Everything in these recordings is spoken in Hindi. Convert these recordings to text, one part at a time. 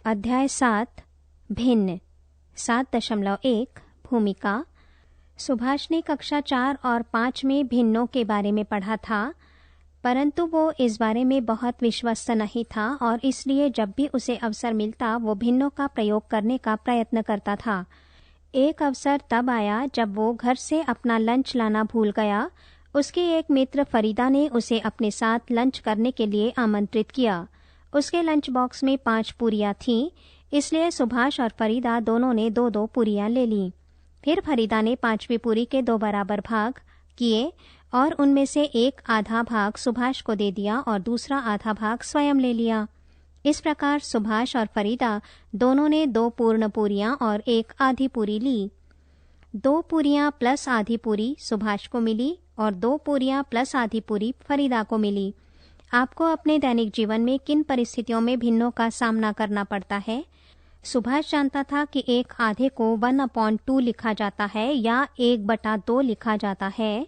अध्याय 7 भिन्न 7.1 भूमिका। सुभाष ने कक्षा 4 और 5 में भिन्नों के बारे में पढ़ा था, परंतु वो इस बारे में बहुत विश्वस्त नहीं था और इसलिए जब भी उसे अवसर मिलता वो भिन्नों का प्रयोग करने का प्रयत्न करता था। एक अवसर तब आया जब वो घर से अपना लंच लाना भूल गया। उसकी एक मित्र फरीदा ने उसे अपने साथ लंच करने के लिए आमंत्रित किया। उसके लंच बॉक्स में 5 पूरियां थीं, इसलिए सुभाष और फरीदा दोनों ने 2-2 पूरियां ले लीं। फिर फरीदा ने 5वीं पूरी के 2 बराबर भाग किए और उनमें से एक आधा भाग सुभाष को दे दिया और दूसरा आधा भाग स्वयं ले लिया। इस प्रकार सुभाष और फरीदा दोनों ने 2 पूर्ण पूरियां और 1 आधी पूरी ली। 2 पूरियां प्लस आधी पूरी सुभाष को मिली और 2 पूरियां प्लस आधी पूरी फरीदा को मिली। आपको अपने दैनिक जीवन में किन परिस्थितियों में भिन्नों का सामना करना पड़ता है? सुभाष जानता था कि 1 आधे को 1/2 लिखा जाता है या 1/2 लिखा जाता है।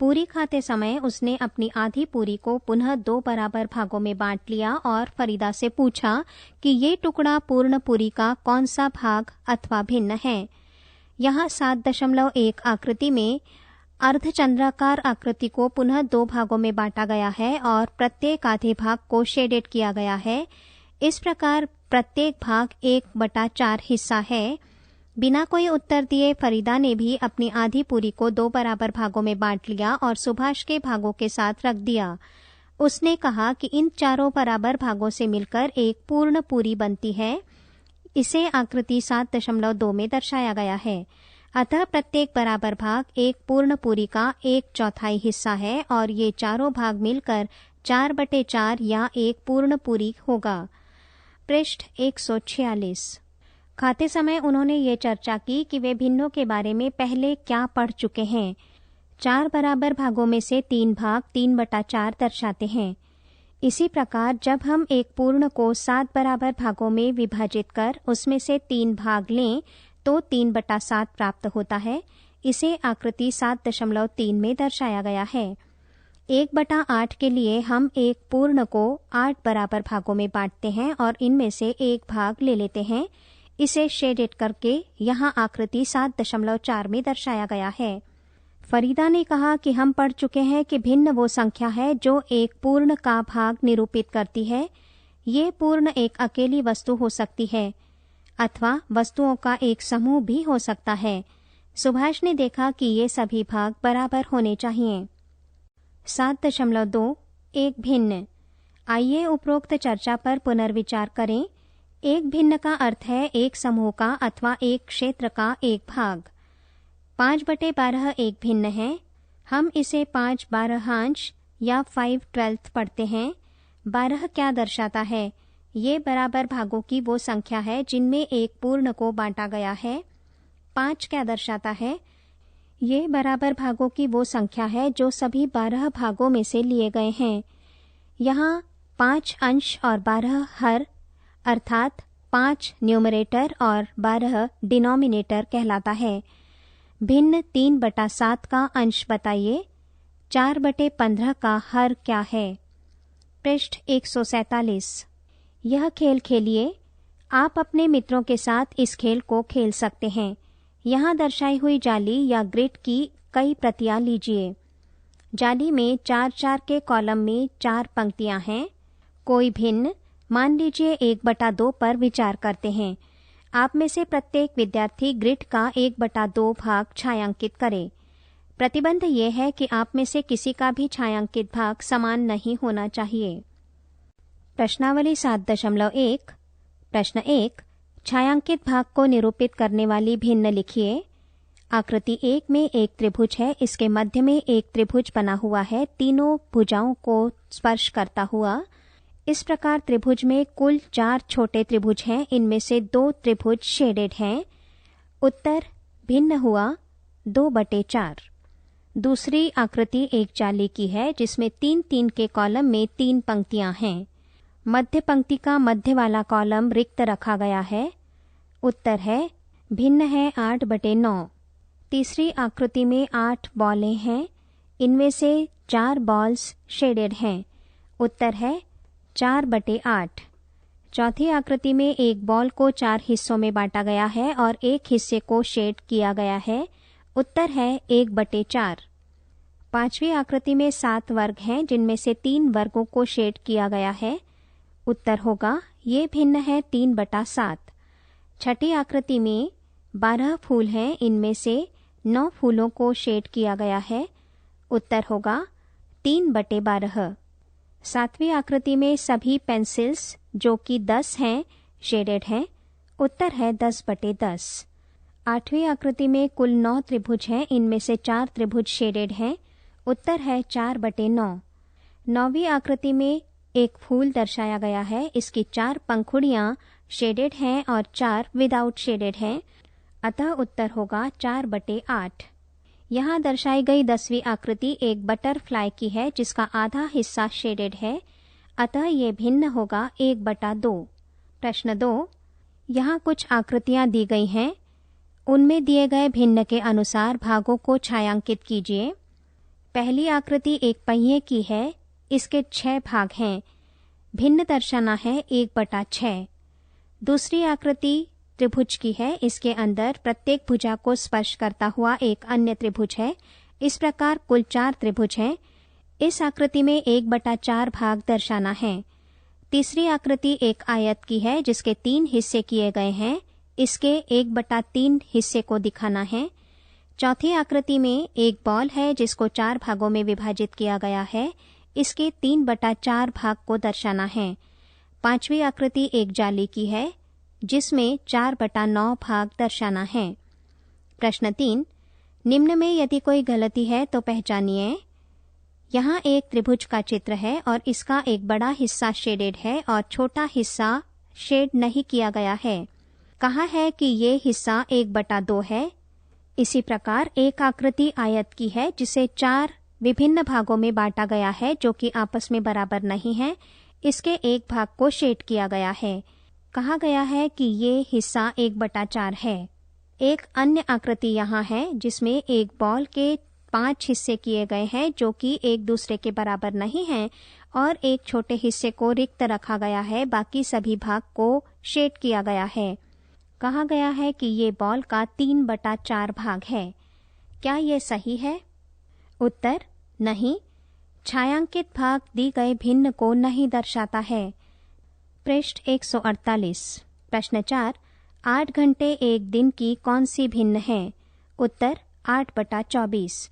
पूरी खाते समय उसने अपनी आधी पूरी को पुनः 2 बराबर भागों में बांट लिया और फरीदा से पूछा कि ये टुकड़ा पूर्ण पूरी का कौन सा भाग अथवा भिन्न है। यहाँ 7.1 आकृति में अर्धचंद्राकार आकृति को पुनः 2 भागों में बांटा गया है और प्रत्येक आधे भाग को शेडेड किया गया है। इस प्रकार प्रत्येक भाग 1/4 हिस्सा है। बिना कोई उत्तर दिए फरीदा ने भी अपनी आधी पूरी को 2 बराबर भागों में बांट लिया और सुभाष के भागों के साथ रख दिया। उसने कहा कि इन चारों बराबर भागों से मिलकर एक पूर्ण पूरी बनती है। इसे आकृति 7.2 में दर्शाया गया है। अतः प्रत्येक बराबर भाग एक पूर्ण पूरी का 1/4 हिस्सा है और ये चारों भाग मिलकर 4/4 या एक पूर्ण पूरी होगा। पृष्ठ 146। खाते समय उन्होंने ये चर्चा की कि वे भिन्नों के बारे में पहले क्या पढ़ चुके हैं। 4 बराबर भागों में से 3 भाग 3/4 दर्शाते हैं। इसी प्रकार जब हम एक पूर्ण को 7 बराबर भागों में विभाजित कर उसमें से 3 भाग लें तो 3/7 प्राप्त होता है। इसे आकृति 7.3 में दर्शाया गया है। 1/8 के लिए हम एक पूर्ण को 8 बराबर भागों में बांटते हैं और इनमें से एक भाग ले लेते हैं। इसे शेडेड करके यहाँ आकृति 7.4 में दर्शाया गया है। फरीदा ने कहा कि हम पढ़ चुके हैं कि भिन्न वो संख्या है जो एक पूर्ण का भाग निरूपित करती है। ये पूर्ण एक अकेली वस्तु हो सकती है अथवा वस्तुओं का एक समूह भी हो सकता है। सुभाष ने देखा कि ये सभी भाग बराबर होने चाहिए। 7.2 एक भिन्न। आइए उपरोक्त चर्चा पर पुनर्विचार करें। एक भिन्न का अर्थ है एक समूह का अथवा एक क्षेत्र का एक भाग। 5/12 एक भिन्न है। हम इसे 5/12 या 5/12 पढ़ते हैं। 12 क्या दर्शाता है? ये बराबर भागों की वो संख्या है जिनमें एक पूर्ण को बांटा गया है। 5 क्या दर्शाता है? ये बराबर भागों की वो संख्या है जो सभी 12 भागों में से लिए गए हैं। यहाँ 5 अंश और 12 हर अर्थात 5 न्यूमरेटर और 12 डिनोमिनेटर कहलाता है। भिन्न 3/7 का अंश बताइए। 4/15 का हर क्या है? पृष्ठ 147। यह खेल खेलिए। आप अपने मित्रों के साथ इस खेल को खेल सकते हैं। यहाँ दर्शाई हुई जाली या ग्रिड की कई प्रतियां लीजिए। जाली में 4-4 के कॉलम में 4 पंक्तियां हैं। कोई भिन्न मान लीजिए 1/2 पर विचार करते हैं। आप में से प्रत्येक विद्यार्थी ग्रिड का 1/2 भाग छायांकित करे। प्रतिबंध ये है कि आप में से किसी का भी छायांकित भाग समान नहीं होना चाहिए। प्रश्नावली 7.1 प्रश्न 1 छायांकित भाग को निरूपित करने वाली भिन्न लिखिए। आकृति 1 में एक त्रिभुज है। इसके मध्य में एक त्रिभुज बना हुआ है, तीनों भुजाओं को स्पर्श करता हुआ। इस प्रकार त्रिभुज में कुल 4 छोटे त्रिभुज हैं। इनमें से 2 त्रिभुज शेडेड हैं। उत्तर भिन्न हुआ 2/4। दूसरी आकृति एक जाली की है जिसमें 3-3 के कॉलम में 3 पंक्तियां हैं। मध्य पंक्ति का मध्य वाला कॉलम रिक्त रखा गया है। उत्तर है भिन्न है 8/9। तीसरी आकृति में 8 बॉलें हैं। इनमें से 4 बॉल्स शेडेड हैं। उत्तर है 4/8। चौथी आकृति में एक बॉल को 4 हिस्सों में बांटा गया है और एक हिस्से को शेड किया गया है। उत्तर है 1/4। पांचवी आकृति में 7 वर्ग हैं जिनमें से 3 वर्गों को शेड किया गया है। उत्तर होगा ये भिन्न है 3/7। छठी आकृति में 12 फूल हैं, इनमें से 9 फूलों को शेड किया गया है। उत्तर होगा 3/12। सातवीं आकृति में सभी पेंसिल्स जो कि 10 हैं शेडेड हैं। उत्तर है 10/10। आठवीं आकृति में कुल 9 त्रिभुज हैं, इनमें से 4 त्रिभुज शेडेड हैं। उत्तर है 4/9। नौवीं आकृति में एक फूल दर्शाया गया है, इसकी 4 पंखुड़ियां शेडेड हैं और 4 विदाउट शेडेड हैं। अतः उत्तर होगा 4/8। यहाँ दर्शाई गई 10वीं आकृति एक बटरफ्लाई की है जिसका आधा हिस्सा शेडेड है। अतः ये भिन्न होगा 1/2। प्रश्न 2, यहाँ कुछ आकृतियां दी गई हैं, उनमें दिए गए भिन्न के अनुसार भागों को छायांकित कीजिए। पहली आकृति एक पहिए की है, इसके 6 भाग हैं, भिन्न दर्शाना है 1/6। दूसरी आकृति त्रिभुज की है, इसके अंदर प्रत्येक भुजा को स्पर्श करता हुआ एक अन्य त्रिभुज है। इस प्रकार कुल 4 त्रिभुज हैं। इस आकृति में 1/4 भाग दर्शाना है। तीसरी आकृति एक आयत की है जिसके 3 हिस्से किए गए हैं, इसके 1/3 हिस्से को दिखाना है। चौथी आकृति में एक बॉल है जिसको 4 भागों में विभाजित किया गया है, इसके 3/4 भाग को दर्शाना है। पांचवी आकृति एक जाली की है जिसमें 4/9 भाग दर्शाना है। प्रश्न 3, निम्न में यदि कोई गलती है तो पहचानिए। यहाँ एक त्रिभुज का चित्र है और इसका एक बड़ा हिस्सा शेडेड है और छोटा हिस्सा शेड नहीं किया गया है। कहा है कि ये हिस्सा 1/2 है। इसी प्रकार एक आकृति आयत की है जिसे 4 विभिन्न भागों में बांटा गया है जो कि आपस में बराबर नहीं है। इसके एक भाग को शेड किया गया है। कहा गया है कि ये हिस्सा 1/4 है। एक अन्य आकृति यहाँ है जिसमें एक बॉल के 5 हिस्से किए गए हैं जो कि एक दूसरे के बराबर नहीं हैं और एक छोटे हिस्से को रिक्त रखा गया है, बाकी सभी भाग को शेड किया गया है। कहा गया है कि ये बॉल का 3/4 भाग है। क्या ये सही है? उत्तर नहीं। छायांकित भाग दी गए भिन्न को नहीं दर्शाता है। पृष्ठ 148। प्रश्न 4, 8 घंटे एक दिन की कौन सी भिन्न है? उत्तर 8/24।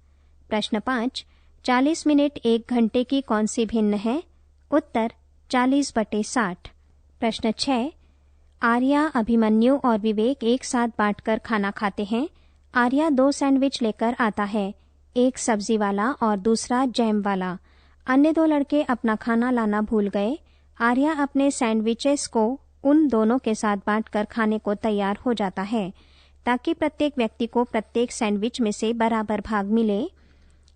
प्रश्न 5, 40 मिनट एक घंटे की कौन सी भिन्न है? उत्तर 40/60। प्रश्न 6, आर्या, अभिमन्यु और विवेक एक साथ बांटकर खाना खाते हैं। आर्या 2 सैंडविच लेकर आता है, एक सब्जी वाला और दूसरा जैम वाला। अन्य 2 लड़के अपना खाना लाना भूल गए। आर्या अपने सैंडविचेस को उन दोनों के साथ बांटकर खाने को तैयार हो जाता है ताकि प्रत्येक व्यक्ति को प्रत्येक सैंडविच में से बराबर भाग मिले।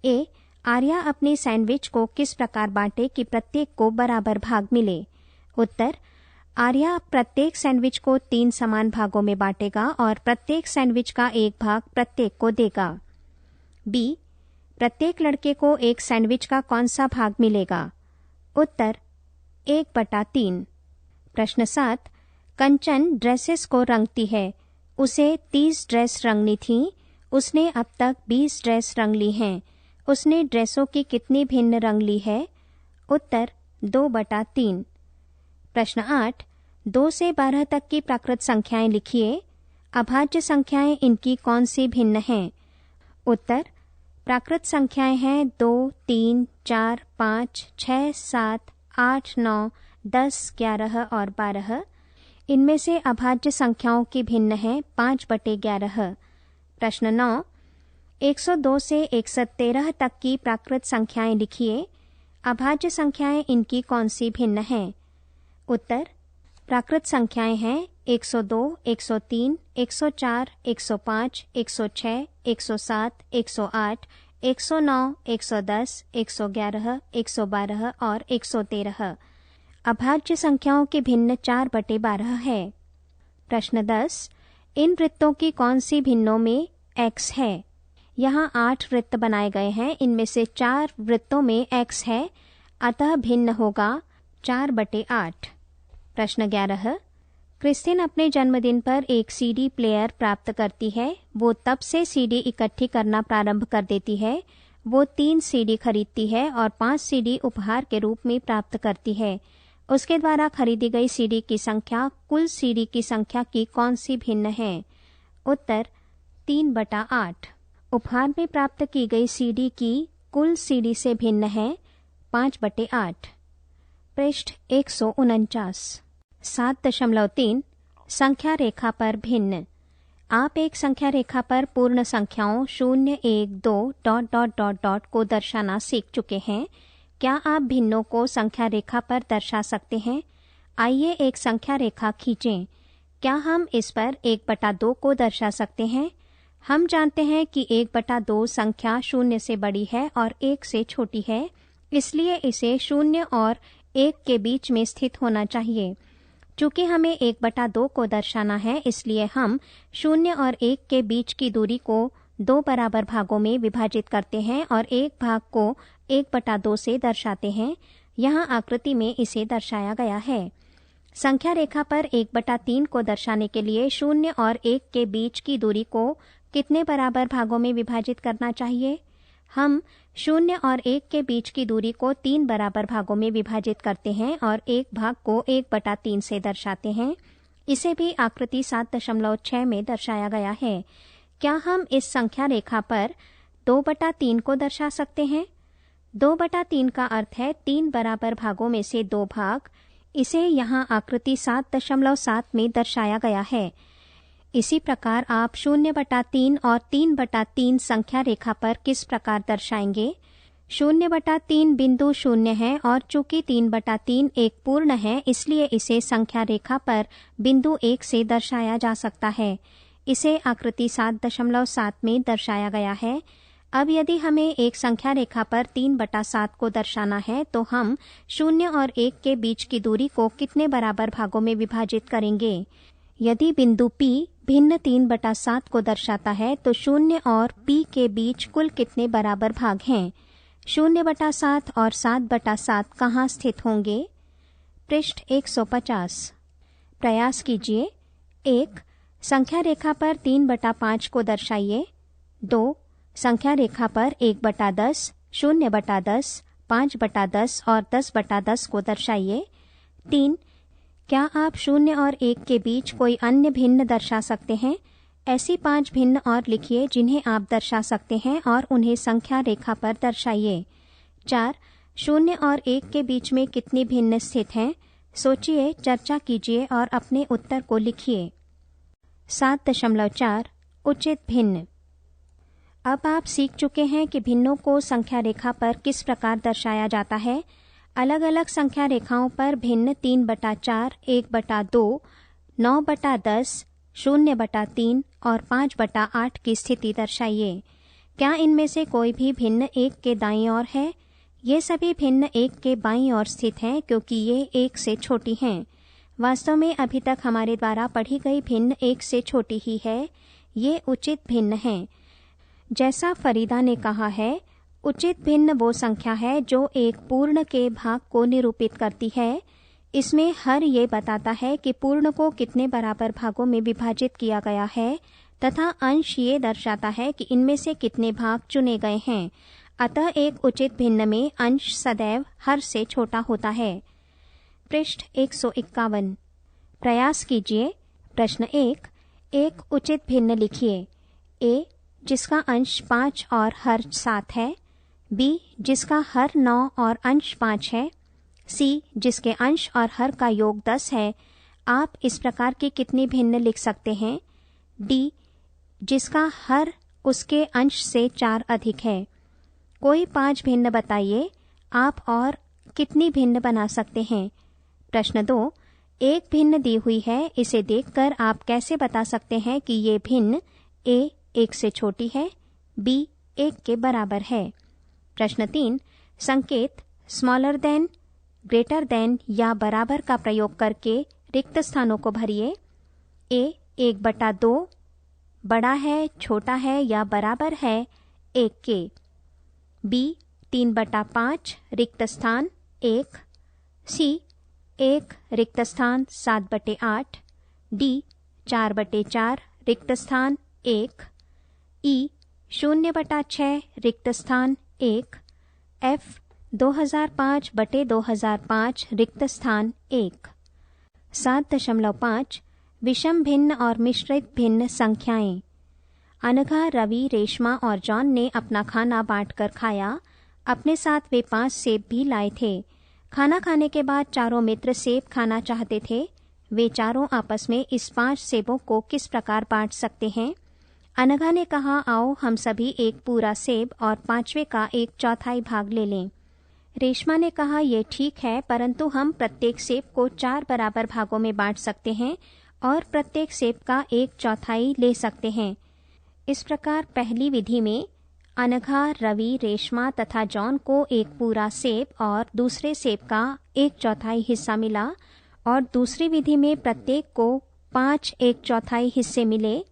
ए, आर्या अपनी सैंडविच को किस प्रकार बांटे कि प्रत्येक को बराबर भाग मिले? उत्तर, आर्या प्रत्येक सैंडविच को 3 समान भागों में बांटेगा और प्रत्येक सैंडविच का एक भाग प्रत्येक को देगा। बी, प्रत्येक लड़के को एक सैंडविच का कौन सा भाग मिलेगा? उत्तर 1/3। प्रश्न 7, कंचन ड्रेसेस को रंगती है। उसे 30 ड्रेस रंगनी थी, उसने अब तक 20 ड्रेस रंग ली हैं। उसने ड्रेसों की कितनी भिन्न रंग ली है? उत्तर 2/3। प्रश्न 8, 2 से 12 तक की प्राकृत संख्याएं लिखिए। अभाज्य संख्याएं इनकी कौन सी भिन्न हैं? उत्तर, प्राकृत संख्याएं हैं 2, 3, 4, 5, 6, 7, 8, 9, 10, 11 और 12। इनमें से अभाज्य संख्याओं की भिन्न है 5/11। प्रश्न 9, 102 से 113 तक की प्राकृत संख्याएं लिखिए। अभाज्य संख्याएं इनकी कौन सी भिन्न हैं? उत्तर, प्राकृत संख्याएं हैं 102, 103, 104, 105, 106, 107, 108, 109, 110, 111, 112 और 113। अभाज्य संख्याओं की भिन्न 4/12 है। प्रश्न 10, इन वृत्तों की कौन सी भिन्नों में x है? यहाँ 8 वृत्त बनाए गए हैं, इनमें से 4 वृत्तों में x है, अतः भिन्न होगा 4/8। प्रश्न 11। क्रिस्टिन अपने जन्मदिन पर एक सीडी प्लेयर प्राप्त करती है। वो तब से सीडी इकट्ठी करना प्रारंभ कर देती है। वो 3 सीडी खरीदती है और 5 सीडी उपहार के रूप में प्राप्त करती है। उसके द्वारा खरीदी गई सीडी की संख्या कुल सीडी की संख्या की कौन सी भिन्न है? उत्तर 3/8। उपहार में प्राप्त की गई सीडी की कुल सीडी से भिन्न है 5/8। पृष्ठ 149। 7.3 संख्या रेखा पर भिन्न। आप एक संख्या रेखा पर पूर्ण संख्याओं 0, 1, 2... को दर्शाना सीख चुके हैं। क्या आप भिन्नों को संख्या रेखा पर दर्शा सकते हैं? आइए एक संख्या रेखा खींचें। क्या हम इस पर 1/2 को दर्शा सकते हैं? हम जानते हैं कि 1/2 संख्या 0 से बड़ी है और 1 से छोटी है, इसलिए इसे 0 और 1 के बीच में स्थित होना चाहिए। चूंकि हमें 1/2 को दर्शाना है, इसलिए हम 0 और 1 के बीच की दूरी को 2 बराबर भागों में विभाजित करते हैं और एक भाग को 1/2 से दर्शाते हैं। यहाँ आकृति में इसे दर्शाया गया है। संख्या रेखा पर 1/3 को दर्शाने के लिए 0 और 1 के बीच की दूरी को कितने बराबर भागों में विभाजित करना चाहिए? हम 0 और 1 के बीच की दूरी को 3 बराबर भागों में विभाजित करते हैं और एक भाग को 1/3 से दर्शाते हैं। इसे भी आकृति 7.6 में दर्शाया गया है। क्या हम इस संख्या रेखा पर 2/3 को दर्शा सकते हैं? 2/3 का अर्थ है 3 बराबर भागों में से 2 भाग। इसे यहाँ आकृति 7.7 में दर्शाया गया है। इसी प्रकार आप 0/3 और 3/3 संख्या रेखा पर किस प्रकार दर्शाएंगे? 0/3 बिंदु 0 है और चूंकि 3/3 एक पूर्ण है, इसलिए इसे संख्या रेखा पर बिंदु 1 से दर्शाया जा सकता है। इसे आकृति 7.7 में दर्शाया गया है। अब यदि हमें एक संख्या रेखा पर 3/7 को दर्शाना है, तो हम 0 और 1 के बीच की दूरी को कितने बराबर भागों में विभाजित करेंगे? यदि बिंदु P भिन्न 3/7 को दर्शाता है, तो 0 और P के बीच कुल कितने बराबर भाग हैं? 0/7 और 7/7 कहाँ स्थित होंगे? पृष्ठ 150। प्रयास कीजिए। 1. संख्या रेखा पर 3/5 को दर्शाइए। 2. संख्या रेखा पर 1/10, 0/10, 5/10 और 10/10 को दर्शाइए। 3. क्या आप 0 और 1 के बीच कोई अन्य भिन्न दर्शा सकते हैं? ऐसी 5 भिन्न और लिखिए जिन्हें आप दर्शा सकते हैं और उन्हें संख्या रेखा पर दर्शाइए। 4. 0 और 1 के बीच में कितनी भिन्न स्थित हैं? सोचिए, चर्चा कीजिए और अपने उत्तर को लिखिए। 7.4 उचित भिन्न। अब आप सीख चुके हैं कि भिन्नों को संख्या रेखा पर किस प्रकार दर्शाया जाता है। अलग अलग संख्या रेखाओं पर भिन्न 3/4, 1/2, 9/10, 0/3 और 5/8 की स्थिति दर्शाइए। क्या इनमें से कोई भी भिन्न 1 के दाईं ओर है? ये सभी भिन्न 1 के बाईं ओर स्थित हैं क्योंकि ये 1 से छोटी हैं। वास्तव में अभी तक हमारे द्वारा पढ़ी गई भिन्न 1 से छोटी ही है। ये उचित भिन्न हैं। जैसा फरीदा ने कहा है, उचित भिन्न वो संख्या है जो एक पूर्ण के भाग को निरूपित करती है। इसमें हर ये बताता है कि पूर्ण को कितने बराबर भागों में विभाजित किया गया है तथा अंश ये दर्शाता है कि इनमें से कितने भाग चुने गए हैं। अतः एक उचित भिन्न में अंश सदैव हर से छोटा होता है। पृष्ठ 151। प्रयास कीजिए। प्रश्न 1. एक उचित भिन्न लिखिए। A जिसका अंश 5 और हर 7 है। B जिसका हर 9 और अंश 5 है। C जिसके अंश और हर का योग 10 है। आप इस प्रकार के कितनी भिन्न लिख सकते हैं? D जिसका हर उसके अंश से 4 अधिक है। कोई 5 भिन्न बताइए। आप और कितनी भिन्न बना सकते हैं? प्रश्न 2. एक भिन्न दी हुई है। इसे देखकर आप कैसे बता सकते हैं कि ये भिन्न A 1 से छोटी है, B 1 के बराबर है। प्रश्न 3. संकेत स्मॉलर देन, ग्रेटर देन या बराबर का प्रयोग करके रिक्त स्थानों को भरिए। A 1/2 बड़ा है, छोटा है या बराबर है 1 के। B 3/5 रिक्त स्थान 1। C 1 रिक्त स्थान 7/8, डी 4/4 रिक्त स्थान 1, ई 0/6 रिक्त स्थान 1, एफ 2005/2005 रिक्त स्थान 1। 7.5 विषम भिन्न और मिश्रित भिन्न संख्याएं। अनघा, रवि, रेशमा और जॉन ने अपना खाना बांटकर खाया। अपने साथ वे 5 सेब भी लाए थे। खाना खाने के बाद चारों मित्र सेब खाना चाहते थे। वे चारों आपस में इस 5 सेबों को किस प्रकार बांट सकते हैं? अनघा ने कहा, आओ हम सभी एक पूरा सेब और 5वें का 1/4 भाग ले लें। रेशमा ने कहा, ये ठीक है, परंतु हम प्रत्येक सेब को 4 बराबर भागों में बांट सकते हैं और प्रत्येक सेब का 1/4 ले सकते हैं। इस प्रकार पहली विधि में अनघा, रवि, रेशमा तथा जॉन को एक पूरा सेब और दूसरे सेब का 1/4 हिस्सा मिला और दूसरी विधि में प्रत्येक को 5 1/4 हिस्से मिले।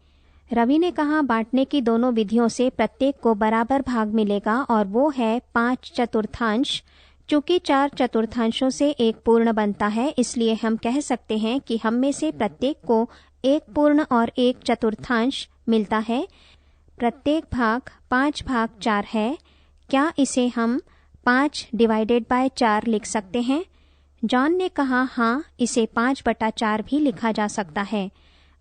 रवि ने कहा, बांटने की दोनों विधियों से प्रत्येक को बराबर भाग मिलेगा और वो है 5/4। चूंकि 4 चतुर्थांशों से एक पूर्ण बनता है, इसलिए हम कह सकते हैं कि हम में से प्रत्येक को एक पूर्ण और 1 चतुर्थांश मिलता है। प्रत्येक भाग 5/4 है। क्या इसे हम 5/4 लिख सकते हैं? जॉन ने कहा, हाँ, इसे 5/4 भी लिखा जा सकता है।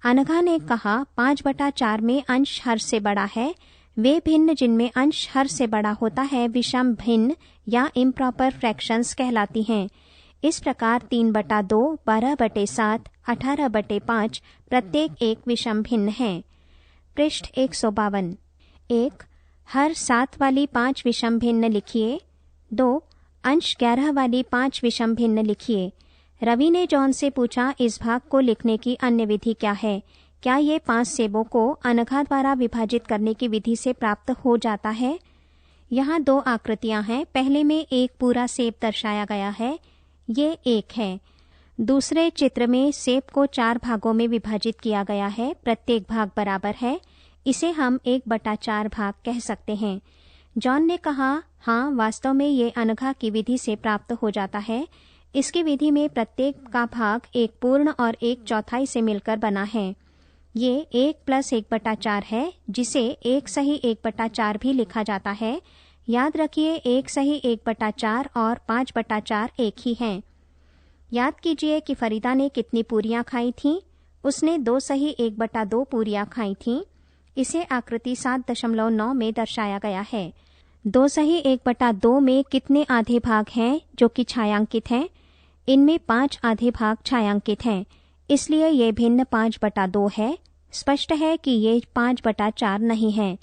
अनघा ने कहा, 5/4 में अंश हर से बड़ा है। वे भिन्न जिनमें अंश हर से बड़ा होता है विषम भिन्न या इम्प्रॉपर फ्रैक्शंस कहलाती हैं। इस प्रकार 3/2, 12/7, 18/5 प्रत्येक एक विषम भिन्न है। पृष्ठ 152। 1. हर 7 वाली 5 विषम भिन्न लिखिए। 2. अंश 11 वाली 5 विषम भिन्न लिखिए। रवि ने जॉन से पूछा, इस भाग को लिखने की अन्य विधि क्या है? क्या ये 5 सेबों को अनघा द्वारा विभाजित करने की विधि से प्राप्त हो जाता है? यहाँ 2 आकृतियां हैं। पहले में एक पूरा सेब दर्शाया गया है, ये 1 है। दूसरे चित्र में सेब को 4 भागों में विभाजित किया गया है। प्रत्येक भाग बराबर है। इसे हम 1/4 भाग कह सकते हैं। जॉन ने कहा, हाँ, वास्तव में ये अनघा की विधि से प्राप्त हो जाता है। इसकी विधि में प्रत्येक का भाग एक पूर्ण और 1/4 से मिलकर बना है। ये 1 + 1/4 है, जिसे 1 सही 1/4 भी लिखा जाता है। याद रखिए, 1 सही 1/4 और 5/4 एक ही हैं। याद कीजिए कि फरीदा ने कितनी पूरियां खाई थीं? उसने 2 सही 1/2 पूरियां खाई थीं। इसे आकृति 7.9 में दर्शाया गया है। 2 सही 1/2 में कितने आधे भाग हैं जो कि छायांकित हैं? इनमें 5 आधे भाग छायांकित हैं, इसलिए ये भिन्न 5/2 है। स्पष्ट है कि ये 5/4 नहीं है।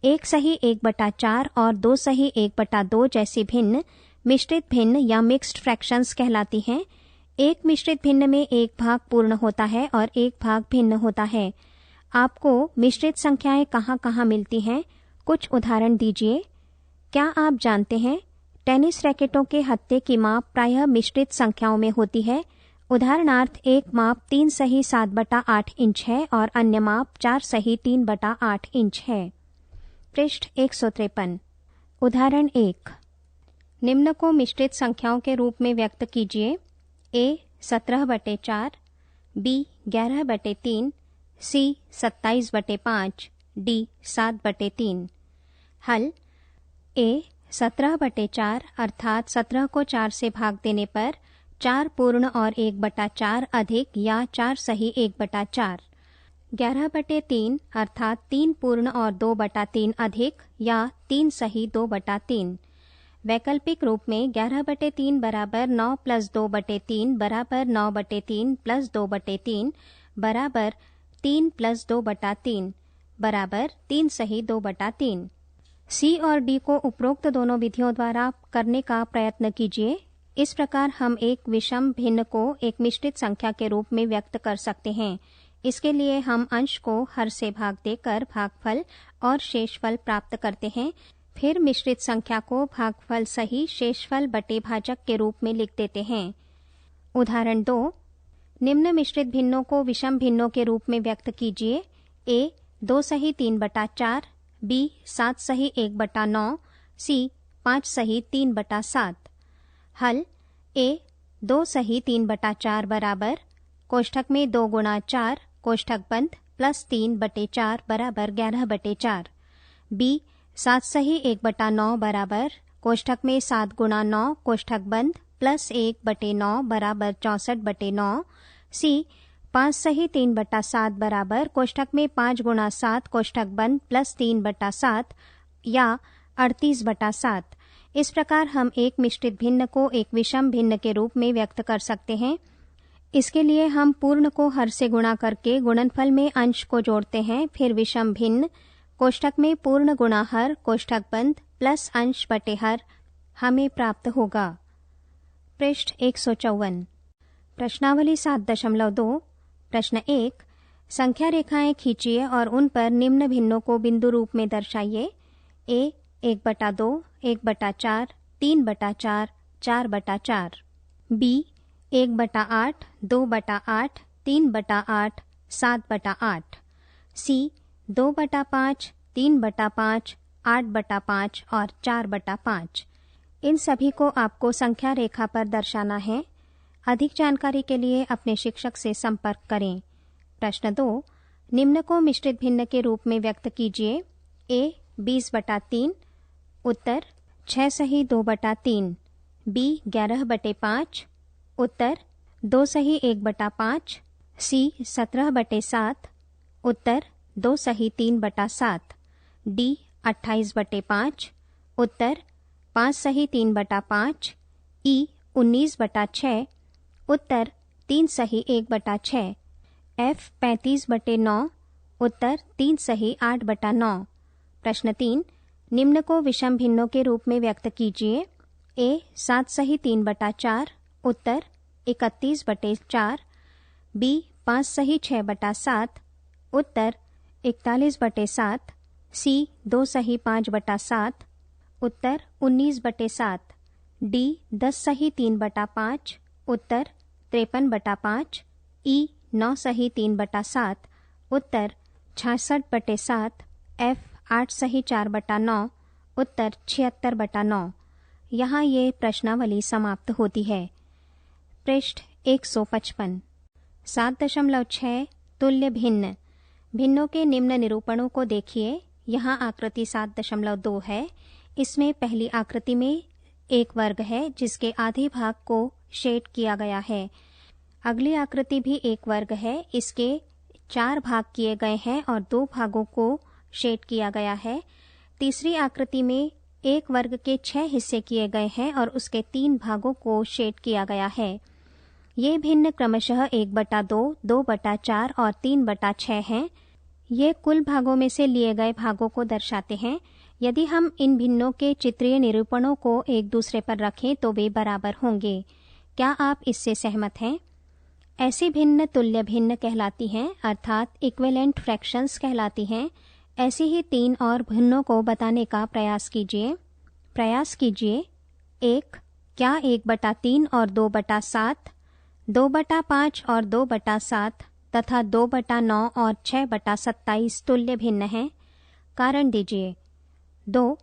1 सही 1/4 और 2 सही 1/2 जैसी भिन्न मिश्रित भिन्न या मिक्स्ड फ्रैक्शंस कहलाती हैं। एक मिश्रित भिन्न में एक भाग पूर्ण होता है और एक भाग भिन्न होता है। आपको मिश्रित संख्याएं कहाँ-कहाँ मिलती हैं? कुछ उदाहरण दीजिए। क्या आप जानते हैं, टेनिस रैकेटों के हत्थे की माप प्रायः मिश्रित संख्याओं में होती है। उदाहरणार्थ, एक माप 3 सही 7/8 इंच है और अन्य माप 4 सही 3/8 इंच है। पृष्ठ 153। उदाहरण 1। निम्न को मिश्रित संख्याओं के रूप में व्यक्त कीजिए। A 17/4, B 11/3, C 27/5, D 7/3। हल। A 17/4 अर्थात 17 को 4 से भाग देने पर 4 पूर्ण और 1/4 अधिक या 4 सही 1/4। 11/3 अर्थात 3 पूर्ण और 2/3 अधिक या 3 सही 2/3। वैकल्पिक रूप में 11/3 बराबर 9 + 2/3 बराबर 9/3 + 2/3 बराबर 3 + 2/3 बराबर 3 सही 2/3। सी और डी को उपरोक्त दोनों विधियों द्वारा करने का प्रयत्न कीजिए। इस प्रकार हम एक विषम भिन्न को एक मिश्रित संख्या के रूप में व्यक्त कर सकते हैं। इसके लिए हम अंश को हर से भाग देकर भागफल और शेषफल प्राप्त करते हैं। फिर मिश्रित संख्या को भागफल सही शेषफल बटे भाजक के रूप में लिख देते हैं। उदाहरण 2। निम्न मिश्रित भिन्नों को विषम भिन्नों के रूप में व्यक्त कीजिए। A 2 सही 3/4, B 7 सही 1/9, C 5 सही 3/7। हल। A 2 सही 3/4 बराबर कोष्ठक में 2 गुणा 4 कोष्ठक बंद प्लस 3/4 बराबर 11/4। बी 7 सही 1/9 बराबर कोष्ठक में 7 गुणा 9 कोष्ठक बंद प्लस 1/9 बराबर 64/9। सी 5 सही 3/7 बराबर कोष्ठक में 5 गुणा 7 कोष्ठक बंद प्लस 3/7 या 38/7। इस प्रकार हम एक मिश्रित भिन्न को एक विषम भिन्न के रूप में व्यक्त कर सकते हैं। इसके लिए हम पूर्ण को हर से गुणा करके गुणनफल में अंश को जोड़ते हैं, फिर विषम भिन्न कोष्ठक में पूर्ण गुणा हर कोष्ठक बंद प्लस अंश बटे हर हमें प्राप्त होगा। पृष्ठ 154। प्रश्नावली 7.2। प्रश्न 1। संख्या रेखाएं खींचिए और उन पर निम्न भिन्नों को बिंदु रूप में दर्शाइए। ए 1/2, 1/4, 3/4, 4/4। बी 1/8, 2/8, 3/8, 7/8। सी 2/5, 3/5, 8/5 और 4/5। इन सभी को आपको संख्या रेखा पर दर्शाना है। अधिक जानकारी के लिए अपने शिक्षक से संपर्क करें। प्रश्न 2। निम्न को मिश्रित भिन्न के रूप में व्यक्त कीजिए। ए 20/3। उत्तर 6 सही 2/3। बी 11/5। उत्तर 2 सही 1/5। सी 17/7। उत्तर 2 सही 3/7। डी 28/5। उत्तर 5 सही 3/5। ई 19/6। उत्तर 3 सही 1/6। एफ 35/9। उत्तर 3 सही 8/9। प्रश्न 3। निम्न को विषम भिन्नों के रूप में व्यक्त कीजिए। ए 7 सही 3/4। उत्तर 31/4। बी 5 सही 6/7। उत्तर 41/7। सी 2 सही 5/7। उत्तर 19/7। डी 10 सही 3/5। उत्तर 53/5। ई 9 सही 3/7। उत्तर 66/7। एफ 8 सही 4/9। उत्तर 76/9। यहाँ ये प्रश्नावली समाप्त होती है। पृष्ठ 155। 7.6 तुल्य भिन्न। भिन्नों के निम्न निरूपणों को देखिए। यहाँ आकृति 7.2 है। इसमें पहली आकृति में एक वर्ग है जिसके आधे भाग को शेड किया गया है। अगली आकृति भी एक वर्ग है, इसके 4 भाग किए गए हैं और 2 भागों को शेड किया गया है। तीसरी आकृति में एक वर्ग के 6 हिस्से किए गए हैं और उसके 3 भागों को शेड किया गया है। ये भिन्न क्रमशः 1/2, 2/4 और 3/6 हैं। ये कुल भागों में से लिए गए भागों को दर्शाते हैं। यदि हम इन भिन्नों के चित्रीय निरूपणों को एक दूसरे पर रखें तो वे बराबर होंगे। क्या आप इससे सहमत हैं? ऐसी भिन्न तुल्य भिन्न कहलाती हैं, अर्थात इक्विवेलेंट फ्रैक्शंस कहलाती हैं। ऐसी ही 3 और भिन्नों को बताने का प्रयास कीजिए। 1. क्या 1/3 और 2/7, 2/5 और 2/7 तथा 2/9 और 6/27 तुल्य भिन्न हैं? कारण दीजिए। 2.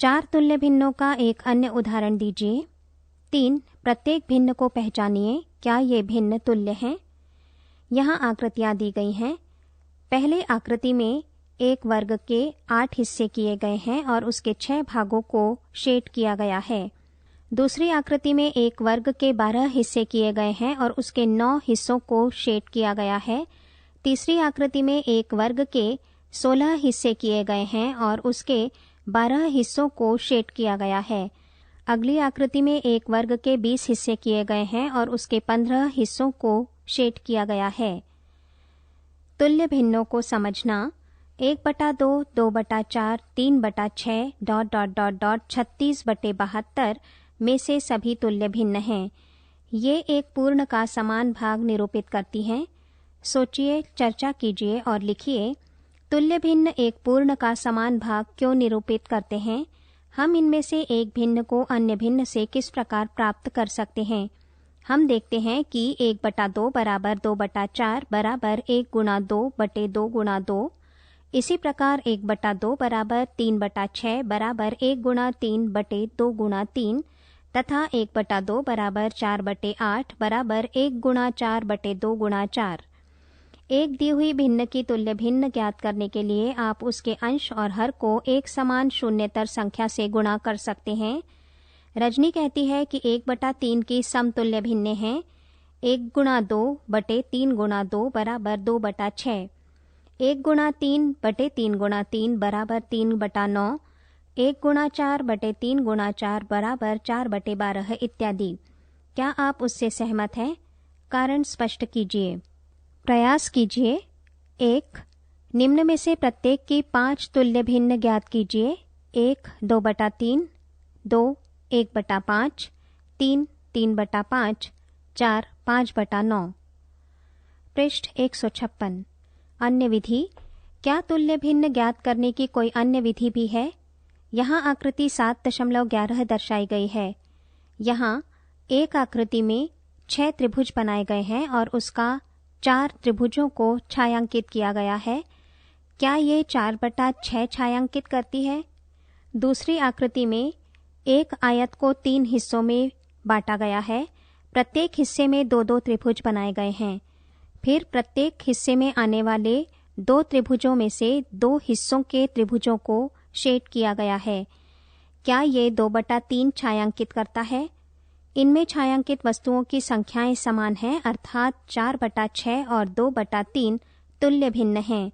4 तुल्य भिन्नों का एक अन्य उदाहरण दीजिए। 3. प्रत्येक भिन्न को पहचानिए। क्या ये भिन्न तुल्य हैं? यहाँ आकृतियाँ दी गई हैं। पहले आकृति में एक वर्ग के 8 हिस्से किए गए हैं और उसके 6 भागों को शेड किया गया है। दूसरी आकृति में एक वर्ग के 12 हिस्से किए गए हैं और उसके 9 हिस्सों को शेड किया गया है। तीसरी आकृति में एक वर्ग के 16 हिस्से किए गए हैं और उसके 12 हिस्सों को शेड किया गया है। अगली आकृति में एक वर्ग के 20 हिस्से किए गए हैं और उसके 15 हिस्सों को शेड किया गया है। तुल्य भिन्नों को समझना। 1/2, 2/4, 3/6 ... 36/72 में से सभी तुल्य भिन्न हैं। ये एक पूर्ण का समान भाग निरूपित करती हैं। सोचिए, चर्चा कीजिए और लिखिए। तुल्य भिन्न एक पूर्ण का समान भाग क्यों निरूपित करते हैं? हम इनमें से एक भिन्न को अन्य भिन्न से किस प्रकार प्राप्त कर सकते हैं? हम देखते हैं कि 1/2 बराबर 2/4 बराबर 1 गुणा 2 बटे 2 गुणा 2। इसी प्रकार 1/2 बराबर 3/6 बराबर 1 गुणा 3 बटे 2 गुणा 3 तथा 1/2 बराबर 4/8 बराबर 1 गुणा 4/2 गुणा 4। एक दी हुई भिन्न की तुल्य भिन्न ज्ञात करने के लिए आप उसके अंश और हर को एक समान शून्यतर संख्या से गुणा कर सकते हैं। रजनी कहती है कि 1/3 की समतुल्य भिन्न है 1 गुणा 2/3 गुणा 2 बराबर 2/6, 1 गुणा 3/3 गुणा 3 बराबर 3/9, 1 गुणा 4/3 गुणा 4 बराबर 4/12 इत्यादि। क्या आप उससे सहमत हैं? कारण स्पष्ट कीजिए। प्रयास कीजिए। 1. निम्न में से प्रत्येक की 5 तुल्य भिन्न ज्ञात कीजिए। 1 2/3, 2 1/5, 3 3/5, 4 5/9। पृष्ठ 156। अन्य विधि। क्या तुल्य भिन्न ज्ञात करने की कोई अन्य विधि भी है? यहाँ आकृति 7.11 दर्शाई गई है। यहाँ एक आकृति में 6 त्रिभुज बनाए गए हैं और उसका 4 त्रिभुजों को छायांकित किया गया है। क्या ये 4/6 छायांकित करती है? दूसरी आकृति में एक आयत को 3 हिस्सों में बांटा गया है। प्रत्येक हिस्से में 2-2 त्रिभुज बनाए गए हैं। फिर प्रत्येक हिस्से में आने वाले 2 त्रिभुजों में से 2 हिस्सों के त्रिभुजों को शेड किया गया है। क्या ये 2/3 छायांकित करता है? इनमें छायांकित वस्तुओं की संख्याएं समान हैं, अर्थात 4/6 और 2/3 तुल्य भिन्न हैं।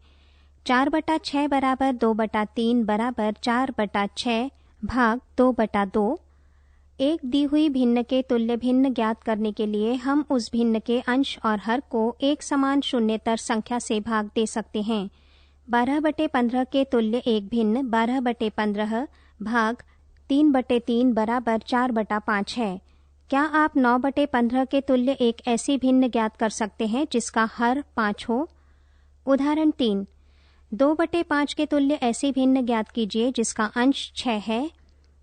4/6 बराबर 2/3 बराबर 4/6 भाग 2/2। एक दी हुई भिन्न के तुल्य भिन्न ज्ञात करने के लिए हम उस भिन्न के अंश और हर को एक समान शून्यतर संख्या से भाग दे सकते हैं। 12/15 के तुल्य एक भिन्न 12/15 भाग 3/3 बराबर 4/5 है। क्या आप 9/15 के तुल्य एक ऐसी भिन्न ज्ञात कर सकते हैं जिसका हर 5 हो? उदाहरण 3। 2/5 के तुल्य ऐसी भिन्न ज्ञात कीजिए जिसका अंश 6 है।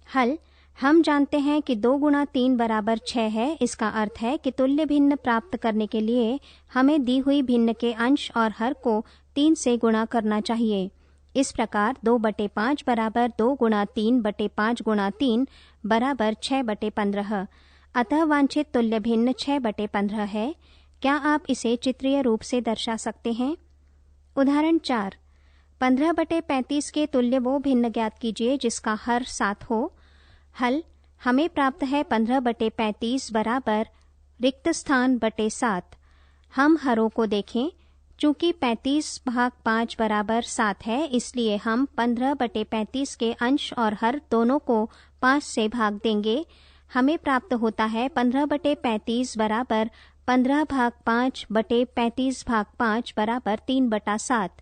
हल। हम जानते हैं कि 2 गुणा 3 बराबर 6 है। इसका अर्थ है कि तुल्य भिन्न प्राप्त करने के लिए हमें दी हुई भिन्न के अंश और हर को 3 से गुणा करना चाहिए। इस प्रकार 2/5 बराबर 2 गुणा 3/5 गुणा 3 बराबर 6/15। अतः वांछित तुल्य भिन्न 6/15 है। क्या आप इसे चित्रीय रूप से दर्शा सकते हैं? उदाहरण 4। 15/35 के तुल्य वो भिन्न ज्ञात कीजिए जिसका हर 7 हो। हल। हमें प्राप्त है 15/35 बराबर रिक्त स्थान बटे 7। हम हरों को देखें। चूंकि 35 भाग 5 बराबर 7 है, इसलिए हम 15/35 के अंश और हर दोनों को 5 से भाग देंगे। हमें प्राप्त होता है 15/35 बराबर 15 भाग 5 बटे 35 भाग 5 बराबर 3/7।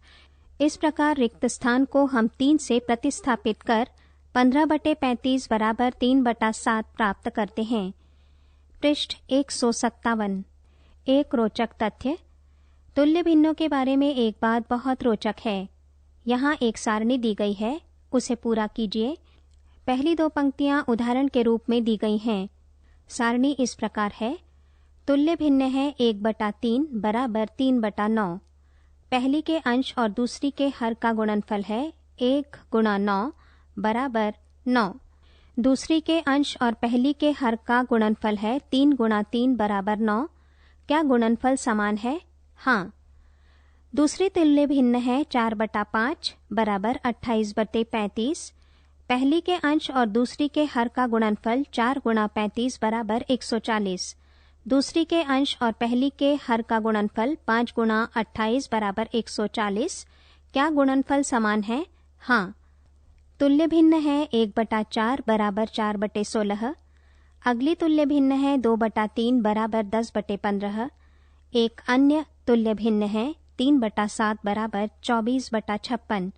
इस प्रकार रिक्त स्थान को हम 3 से प्रतिस्थापित कर 15/35 बराबर 3/7 प्राप्त करते हैं। पृष्ठ 157। एक रोचक तथ्य। तुल्य भिन्नों के बारे में एक बात बहुत रोचक है। यहाँ एक सारणी दी गई है, उसे पूरा कीजिए। पहली 2 पंक्तियां उदाहरण के रूप में दी गई हैं। सारणी इस प्रकार है। तुल्य भिन्न है 1/3 बराबर 3/9। पहली के अंश और दूसरी के हर का गुणनफल है 1 गुणा 9 बराबर 9। दूसरी के अंश और पहली के हर का गुणनफल है 3 गुणा 3 बराबर 9। क्या गुणनफल समान है? हाँ। दूसरी तुल्य भिन्न है 4/5 बराबर 28/35। पहली के अंश और दूसरी के हर का गुणनफल 4 गुणा 35 बराबर 140। दूसरी के अंश और पहली के हर का गुणनफल 5 गुणा 28 बराबर 140। क्या गुणनफल समान है? हाँ। तुल्य भिन्न है 1/4 बराबर 4/16। अगली तुल्य भिन्न है 2/3 बराबर 10/15। एक अन्य तुल्य भिन्न है 3/7 बराबर 24/56।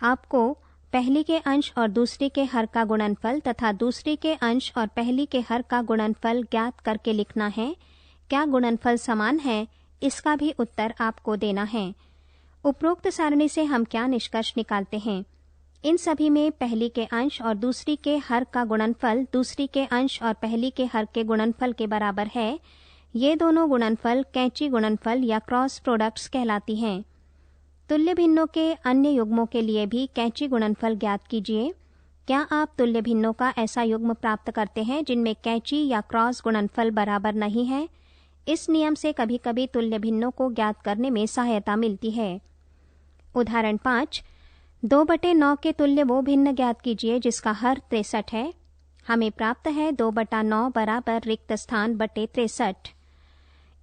आपको पहली के अंश और दूसरी के हर का गुणनफल तथा दूसरी के अंश और पहली के हर का गुणनफल ज्ञात करके लिखना है। क्या गुणनफल समान है? इसका भी उत्तर आपको देना है। उपरोक्त सारणी से हम क्या निष्कर्ष निकालते हैं? इन सभी में पहली के अंश और दूसरी के हर का गुणनफल दूसरी के अंश और पहली के हर के गुणनफल के बराबर है। ये दोनों गुणनफल कैंची गुणनफल या क्रॉस प्रोडक्ट्स कहलाती हैं। तुल्य भिन्नों के अन्य युग्मों के लिए भी कैंची गुणनफल ज्ञात कीजिए। क्या आप तुल्य भिन्नों का ऐसा युग्म प्राप्त करते हैं जिनमें कैंची या क्रॉस गुणनफल बराबर नहीं है? इस नियम से कभी कभी तुल्य भिन्नों को ज्ञात करने में सहायता मिलती है। उदाहरण 5, 2/9 के तुल्य वो भिन्न ज्ञात कीजिए जिसका हर 63 है। हमें प्राप्त है 2/9 बराबर रिक्त स्थान बटे 63।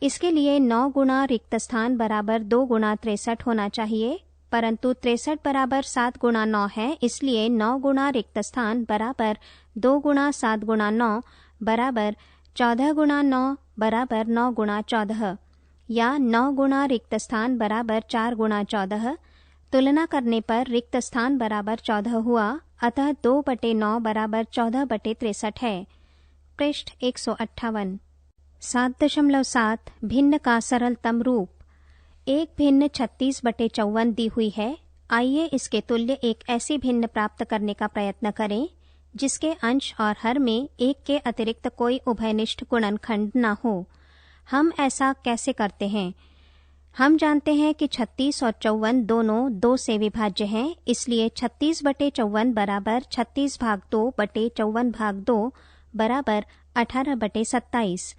इसके लिए 9 गुणा रिक्त स्थान बराबर 2 गुणा 63 होना चाहिए, परंतु 63 बराबर 7 गुणा 9 है, इसलिए 9 गुणा रिक्त स्थान बराबर 2 गुणा 7 गुणा 9 बराबर 14 गुणा 9 बराबर 9 गुणा 14, या 9 गुणा रिक्त स्थान बराबर 4 गुणा 14। तुलना करने पर रिक्त स्थान बराबर 14 हुआ, अतः 2/9 बराबर 14/63 है। पृष्ठ 158। 7.7 भिन्न का सरलतम रूप। एक भिन्न 36/54 दी हुई है। आइए इसके तुल्य एक ऐसी भिन्न प्राप्त करने का प्रयत्न करें जिसके अंश और हर में एक के अतिरिक्त कोई उभयनिष्ठ गुणनखंड न हो। हम ऐसा कैसे करते हैं? हम जानते हैं कि 36 और 54 दोनों 2 से विभाज्य हैं, इसलिए 36/54 बराबर 36 भाग 2 बटे 54 भाग 2 बराबर 18/27।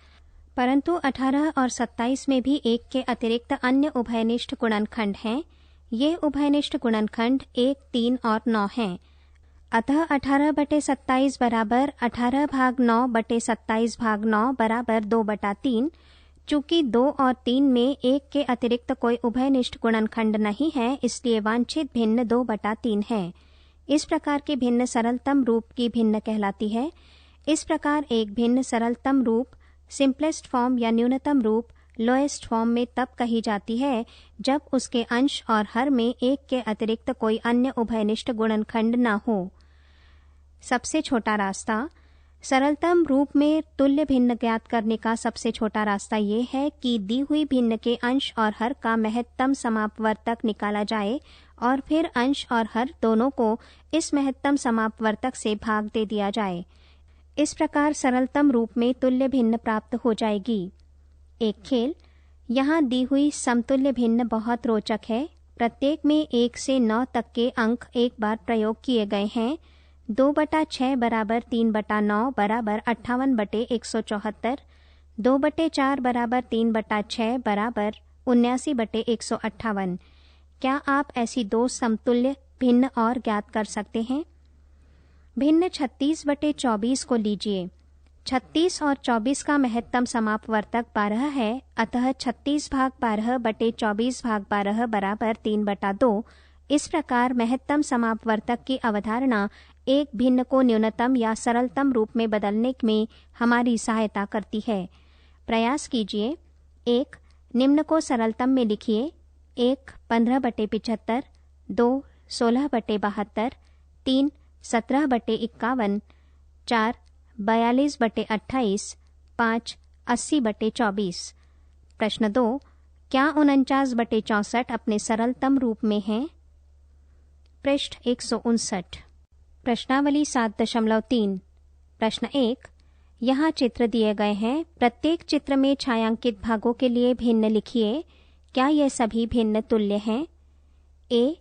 परंतु 18 और 27 में भी एक के अतिरिक्त अन्य उभयनिष्ठ गुणनखंड हैं। ये उभयनिष्ठ गुणनखंड 1, 3 और 9 हैं। अतः 18/27 बराबर 18 भाग 9 बटे 27 भाग 9 बराबर 2/3। चूंकि 2 और 3 में एक के अतिरिक्त कोई उभयनिष्ठ गुणनखंड नहीं है, इसलिए वांछित भिन्न 2/3 है। इस प्रकार की भिन्न सरलतम रूप की भिन्न कहलाती है। इस प्रकार एक भिन्न सरलतम रूप, सिंपलेस्ट फॉर्म या न्यूनतम रूप, लोएस्ट फॉर्म में तब कही जाती है जब उसके अंश और हर में एक के अतिरिक्त कोई अन्य उभयनिष्ठ गुणनखंड न हो। सबसे छोटा रास्ता। सरलतम रूप में तुल्य भिन्न ज्ञात करने का सबसे छोटा रास्ता ये है कि दी हुई भिन्न के अंश और हर का महत्तम समापवर्तक निकाला जाए और फिर अंश और हर दोनों को इस महत्तम समापवर्तक से भाग दे दिया जाए। इस प्रकार सरलतम रूप में तुल्य भिन्न प्राप्त हो जाएगी। एक खेल। यहाँ दी हुई समतुल्य भिन्न बहुत रोचक है। प्रत्येक में 1 से 9 तक के अंक एक बार प्रयोग किए गए हैं। 2/6 बराबर 3/9 बराबर 58/174, 2/4 बराबर 3/6 बराबर 79/158। क्या आप ऐसी 2 समतुल्य भिन्न और ज्ञात कर सकते हैं? भिन्न 36/24 को लीजिए। 36 और 24 का महत्तम समापवर्तक 12 है, अतः 36 भाग 12 बटे 24 भाग 12 बराबर 3/2। इस प्रकार महत्तम समापवर्तक की अवधारणा एक भिन्न को न्यूनतम या सरलतम रूप में बदलने में हमारी सहायता करती है। प्रयास कीजिए। 1 निम्न को सरलतम में लिखिए। 1 15/75, 2 16/72, 3 17/51, 4 42/28, 5 80/24। प्रश्न 2 क्या 49/64 अपने सरलतम रूप में है? पृष्ठ 159। प्रश्नावली 7.3। प्रश्न 1 यहाँ चित्र दिए गए हैं। प्रत्येक चित्र में छायांकित भागों के लिए भिन्न लिखिए। क्या ये सभी भिन्न तुल्य हैं? ए,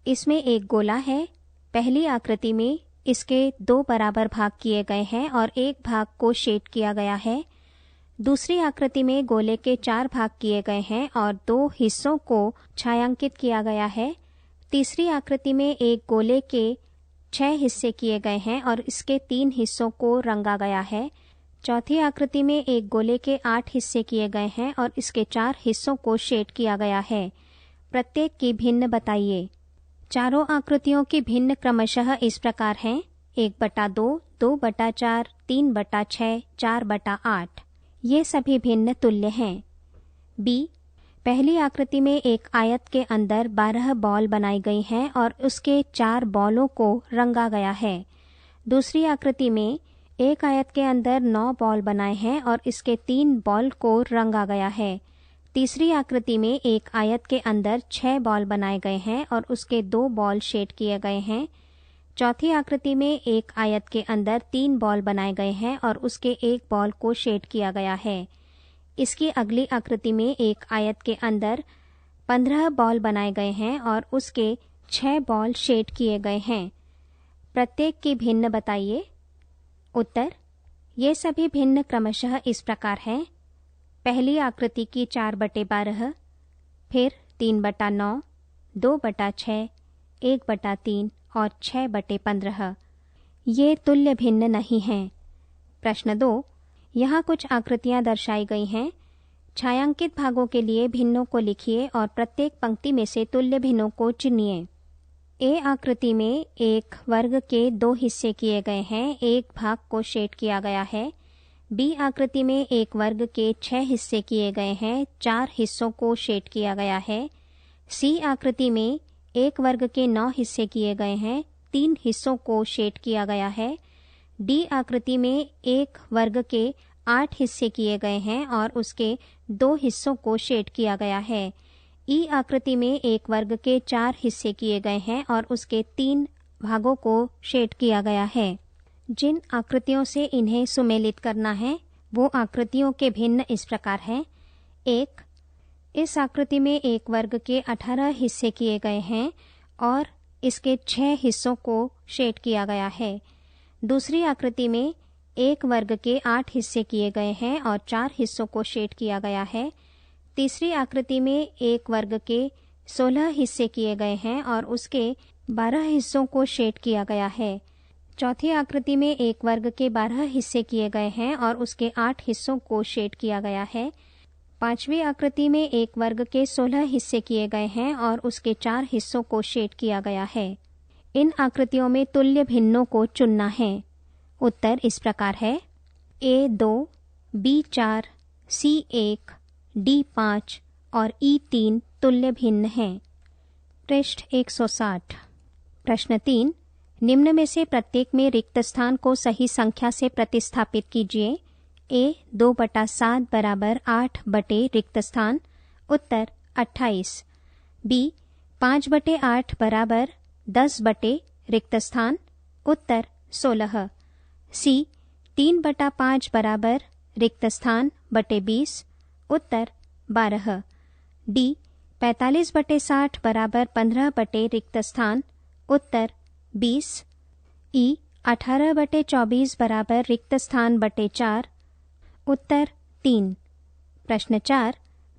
इसमें एक गोला है। पहली आकृति में इसके 2 बराबर भाग किए गए हैं और एक भाग को शेड किया गया है। दूसरी आकृति में गोले के 4 भाग किए गए हैं और 2 हिस्सों को छायांकित किया गया है। तीसरी आकृति में एक गोले के 6 हिस्से किए गए हैं और इसके 3 हिस्सों को रंगा गया है। चौथी आकृति में एक गोले के 8 हिस्से किए गए हैं और इसके 4 हिस्सों को शेड किया गया है। प्रत्येक की भिन्न बताइए। चारों आकृतियों की भिन्न क्रमशः इस प्रकार हैं: 1/2, 2/4, 3/6, 4/8। ये सभी भिन्न तुल्य हैं। बी, पहली आकृति में एक आयत के अंदर 12 बॉल बनाई गई हैं और उसके 4 बॉलों को रंगा गया है। दूसरी आकृति में एक आयत के अंदर 9 बॉल बनाए हैं और इसके 3 बॉल को रंगा गया है। तीसरी आकृति में एक आयत के अंदर 6 बॉल बनाए गए हैं और उसके 2 बॉल शेड किए गए हैं। चौथी आकृति में एक आयत के अंदर 3 बॉल बनाए गए हैं और उसके 1 बॉल को शेड किया गया है। इसकी अगली आकृति में एक आयत के अंदर 15 बॉल बनाए गए हैं और उसके 6 बॉल शेड किए गए हैं। प्रत्येक की भिन्न बताइए। उत्तर, ये सभी भिन्न क्रमशः इस प्रकार हैं। पहली आकृति की 4/12, फिर 3/9, 2/6, 1/3 और 6/15। ये तुल्य भिन्न नहीं हैं। प्रश्न 2, यहाँ कुछ आकृतियाँ दर्शाई गई हैं। छायांकित भागों के लिए भिन्नों को लिखिए और प्रत्येक पंक्ति में से तुल्य भिन्नों को चुनिए। ए आकृति में एक वर्ग के 2 हिस्से किए गए हैं, एक भाग को शेड किया गया है। बी आकृति में एक वर्ग के 6 हिस्से किए गए हैं, 4 हिस्सों को शेड किया गया है। सी आकृति में एक वर्ग के 9 हिस्से किए गए हैं, 3 हिस्सों को शेड किया गया है। डी आकृति में एक वर्ग के 8 हिस्से किए गए हैं और उसके 2 हिस्सों को शेड किया गया है। ई आकृति में एक वर्ग के 4 हिस्से किए गए हैं और उसके 3 भागों को शेड किया गया है। जिन आकृतियों से इन्हें सुमेलित करना है वो आकृतियों के भिन्न इस प्रकार हैं। 1, इस आकृति में एक वर्ग के 18 हिस्से किए गए हैं और इसके 6 हिस्सों को शेड किया गया है। दूसरी आकृति में एक वर्ग के 8 हिस्से किए गए हैं और 4 हिस्सों को शेड किया गया है। तीसरी आकृति में एक वर्ग के 16 हिस्से किए गए हैं और उसके 12 हिस्सों को शेड किया गया है। चौथी आकृति में एक वर्ग के 12 हिस्से किए गए हैं और उसके 8 हिस्सों को शेड किया गया है। पांचवी आकृति में एक वर्ग के 16 हिस्से किए गए हैं और उसके 4 हिस्सों को शेड किया गया है। इन आकृतियों में तुल्य भिन्नों को चुनना है। उत्तर इस प्रकार है। A2, B4, C1, D5 और E3 तुल्य भिन्न हैं। पृष्ठ 160। प्रश्न 3, निम्न में से प्रत्येक में रिक्त स्थान को सही संख्या से प्रतिस्थापित कीजिए। A 2/7 बराबर 8 बटे रिक्त स्थान, उत्तर 28। B 5/8 बराबर 10 बटे रिक्त स्थान, उत्तर 16। C 3/5 बराबर रिक्त स्थान बटे 20, उत्तर 12। D 45/60 बराबर 15 बटे रिक्त स्थान, उत्तर 20। E 18/24 बराबर रिक्त स्थान बटे 4, उत्तर 3। प्रश्न 4,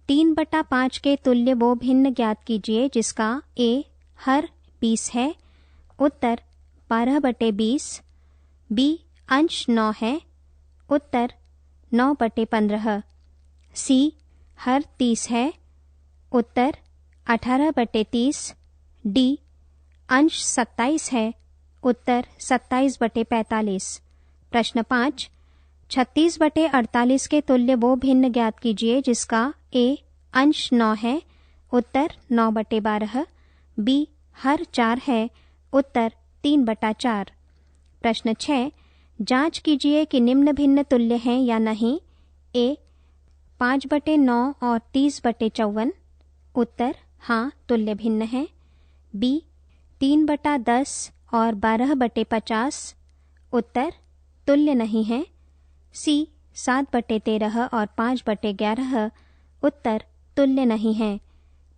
3/5 के तुल्य वो भिन्न ज्ञात कीजिए जिसका A हर 20 है, उत्तर 12/20। B अंश 9 है, उत्तर 9/15। C हर 30 है, उत्तर 18/30। D अंश 27 है, उत्तर 27/45। प्रश्न 5, 36/48 के तुल्य वो भिन्न ज्ञात कीजिए जिसका A अंश 9 है, उत्तर 9/12। B हर 4 है, उत्तर 3/4। प्रश्न 6, जांच कीजिए कि निम्न भिन्न तुल्य हैं या नहीं। A 5/9 और 30/54, उत्तर हाँ तुल्य भिन्न है। B 3/10 और 12/50, उत्तर तुल्य नहीं है। C 7/13 और 5/11, उत्तर तुल्य नहीं है।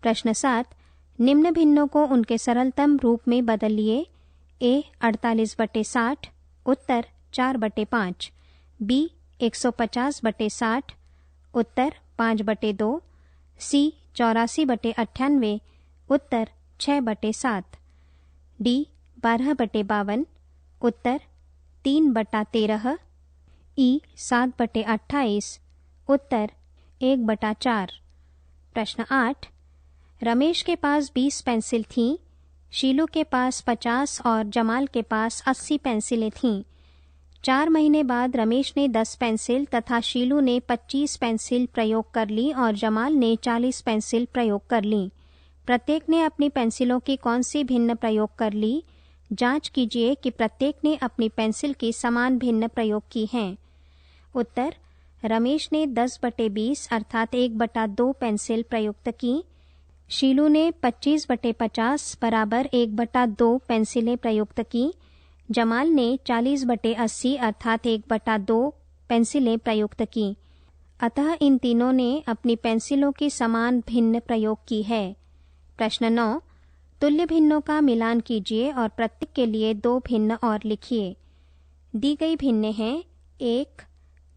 प्रश्न 7, निम्न भिन्नों को उनके सरलतम रूप में बदलिए। A 48/60, Uttar 4/5। B 150/60, Uttar 5/2। C 84/98, Uttar 6/7। D 12/52, Uttar 3/13। E 7/28, उत्तर 1/4। प्रश्न 8, रमेश के पास 20 पेंसिल थीं, शीलू के पास 50 और जमाल के पास 80 पेंसिलें थीं। 4 महीने बाद रमेश ने 10 पेंसिल तथा शीलू ने 25 पेंसिल प्रयोग कर ली और जमाल ने 40 पेंसिल प्रयोग कर ली। प्रत्येक ने अपनी पेंसिलों की कौन सी भिन्न प्रयोग कर ली। जांच कीजिए कि प्रत्येक ने अपनी पेंसिल की समान भिन्न प्रयोग की हैं। उत्तर, रमेश ने 10/20 अर्थात 1/2 पेंसिल प्रयुक्त की। शीलू ने 25/50 बराबर 1/2 पेंसिलें प्रयुक्त की। जमाल ने 40/80 अर्थात 1/2 पेंसिलें प्रयुक्त की। अतः इन तीनों ने अपनी पेंसिलों की समान भिन्न प्रयोग की है। प्रश्न 9, तुल्य भिन्नों का मिलान कीजिए और प्रत्येक के लिए 2 भिन्न और लिखिए। दी गई भिन्न हैं 1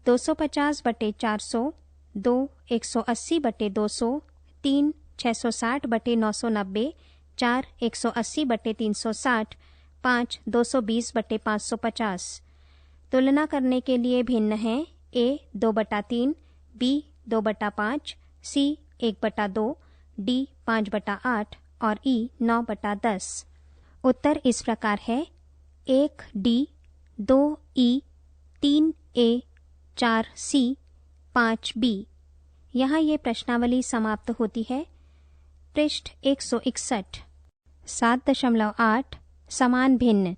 250/400, 2 180/200, 3 660/990, 4 180/360, 5 220/550। तुलना करने के लिए भिन्न हैं A 2/3, B 2/5, C 1/2, D 5/8 और E 9/10। उत्तर इस प्रकार है 1 D, 2 E, 3 A, 4 C, 5 B। यहाँ ये प्रश्नावली समाप्त होती है। पृष्ठ 161। 7.8 समान भिन्न।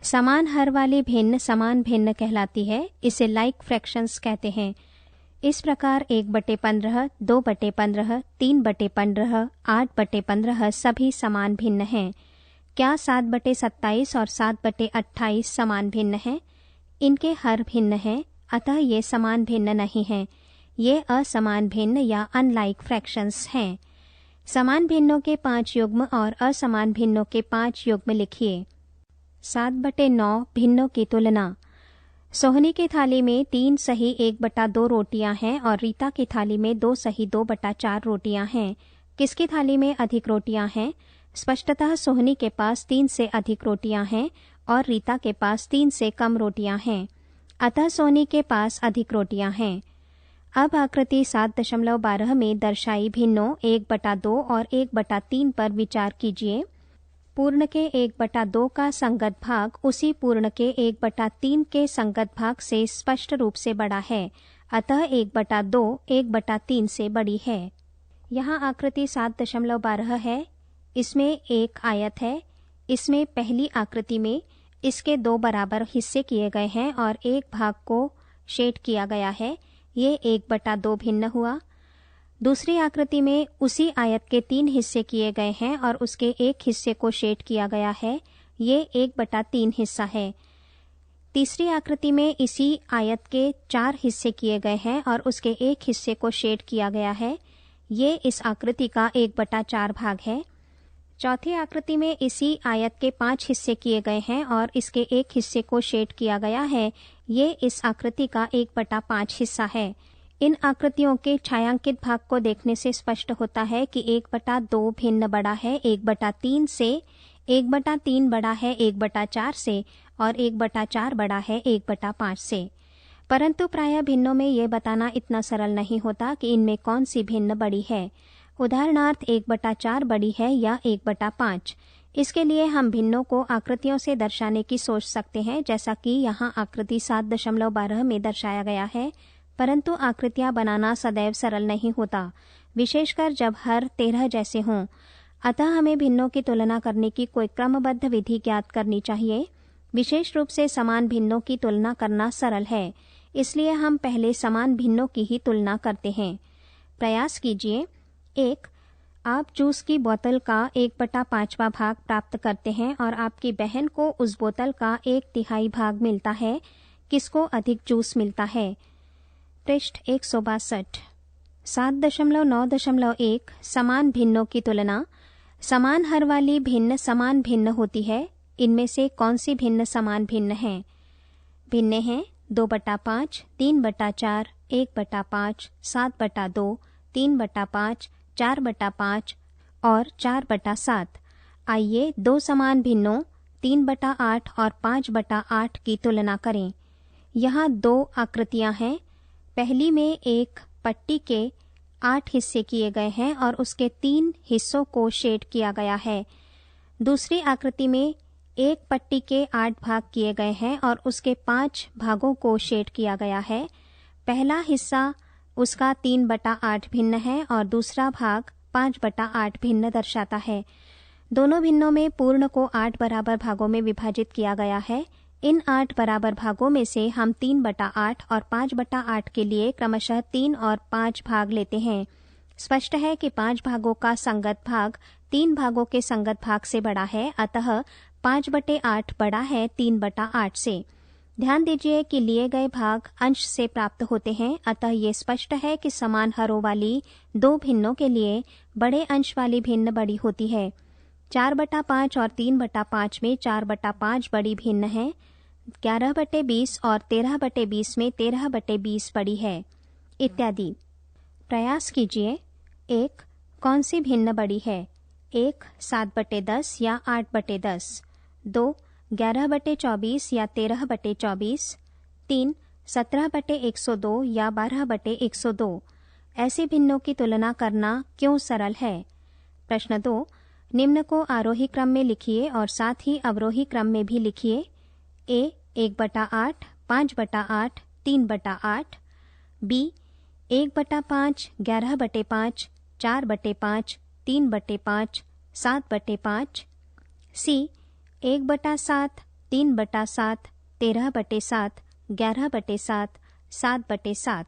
समान हर वाली भिन्न समान भिन्न कहलाती है। इसे लाइक फ्रैक्शंस कहते हैं। इस प्रकार 1/15, 2/15, 3/15, 8/15 सभी समान भिन्न हैं। क्या 7/27 और 7/28 समान भिन्न हैं? इनके हर भिन्न हैं, अतः ये समान भिन्न नहीं हैं। ये असमान भिन्न या अनलाइक फ्रैक्शंस हैं। समान भिन्नों के 5 युग्म और असमान भिन्नों के 5 युग्म लिखिए। 7/9 भिन्नों की तुलना। सोहनी की थाली में 3 सही 1/2 रोटियां हैं और रीता की थाली में 2 सही 2/4 रोटियां हैं। किसकी थाली में अधिक रोटियां हैं? स्पष्टतः सोहनी के पास 3 से अधिक रोटियां हैं और रीता के पास 3 से कम रोटियां हैं, अतः सोहनी के पास अधिक रोटियां हैं। अब आकृति 7.12 में दर्शाई भिन्नों 1/2 और 1/3 पर विचार कीजिए। पूर्ण के 1/2 का संगत भाग उसी पूर्ण के 1/3 के संगत भाग से स्पष्ट रूप से बड़ा है, अतः 1/2 1/3 से बड़ी है। यहाँ आकृति 7.12 है। इसमें एक आयत है। इसमें पहली आकृति में इसके 2 बराबर हिस्से किए गए हैं और एक भाग को शेड किया गया है। ये 1/2 भिन्न हुआ। दूसरी आकृति में उसी आयत के 3 हिस्से किए गए हैं और उसके एक हिस्से को शेड किया गया है। ये 1/3 हिस्सा है। तीसरी आकृति में इसी आयत के 4 हिस्से किए गए हैं और उसके एक हिस्से को शेड किया गया है। ये इस आकृति का 1/4 भाग है। चौथी आकृति में इसी आयत के 5 हिस्से किए गए हैं और इसके एक हिस्से को शेड किया गया है। ये इस आकृति का 1/5 हिस्सा है। इन आकृतियों के छायांकित भाग को देखने से स्पष्ट होता है कि 1/2 भिन्न बड़ा है 1/3 से, 1/3 बड़ा है 1/4 से और 1/4 बड़ा है 1/5 से। परंतु प्रायः भिन्नों में ये बताना इतना सरल नहीं होता कि इनमें कौन सी भिन्न बड़ी है। उदाहरणार्थ 1/4 बड़ी है या 1/5। इसके लिए हम भिन्नों को आकृतियों से दर्शाने की सोच सकते हैं, जैसा कि यहाँ आकृति 7.12 में दर्शाया गया है। परंतु आकृतियां बनाना सदैव सरल नहीं होता, विशेषकर जब हर 13 जैसे हों। अतः हमें भिन्नों की तुलना करने की कोई क्रमबद्ध विधि ज्ञात करनी चाहिए। विशेष रूप से समान भिन्नों की तुलना करना सरल है, इसलिए हम पहले समान भिन्नों की ही तुलना करते हैं। प्रयास कीजिए। 1. आप जूस की बोतल का 1/5वां भाग प्राप्त करते हैं और आपकी बहन को उस बोतल का 1/3 भाग मिलता है। किसको अधिक जूस मिलता है? पृष्ठ 162। 7.9.1 समान भिन्नों की तुलना। समान हर वाली भिन्न समान भिन्न होती है। इनमें से कौन सी भिन्न समान भिन्न है? भिन्न हैं 2/5, 3/4, 1/5, 7/2, 3/5, 4/5 और 4/7। आइए 2 समान भिन्नों 3/8 और 5/8 की तुलना करें। यहाँ 2 आकृतियां हैं। पहली में एक पट्टी के 8 हिस्से किए गए हैं और उसके 3 हिस्सों को शेड किया गया है। दूसरी आकृति में एक पट्टी के 8 भाग किए गए हैं और उसके 5 भागों को शेड किया गया है। पहला हिस्सा उसका 3/8 भिन्न है और दूसरा भाग 5/8 भिन्न दर्शाता है। दोनों भिन्नों में पूर्ण को 8 बराबर भागों में विभाजित किया गया है। इन 8 बराबर भागों में से हम 3/8 और 5/8 के लिए क्रमशः 3 और 5 भाग लेते हैं। स्पष्ट है कि 5 भागों का संगत भाग 3 भागों के संगत भाग से बड़ा है, अतः 5/8 बड़ा है 3/8 से। ध्यान दीजिए कि लिए गए भाग अंश से प्राप्त होते हैं, अतः ये स्पष्ट है कि समान हरों वाली 2 भिन्नों के लिए बड़े अंश वाली भिन्न बड़ी होती है। 4/5 और 3/5 में 4/5 बड़ी भिन्न है। 11/20 और 13/20 में 13/20 बड़ी है, इत्यादि। प्रयास कीजिए। 1. कौन सी भिन्न बड़ी है? 1. 7/10 या 8/10। 2. 11/24 या 13/24। 3. 17/102 या 12/102। ऐसे भिन्नों की तुलना करना क्यों सरल है? प्रश्न 2. निम्न को आरोही क्रम में लिखिए और साथ ही अवरोही क्रम में भी लिखिए। A 1/8, 5/8, 3/8। B 1/5, 11/5, 4/5, 3/5, 7/5। C 1/7, 3/7, 13/7, 11/7, 7/7।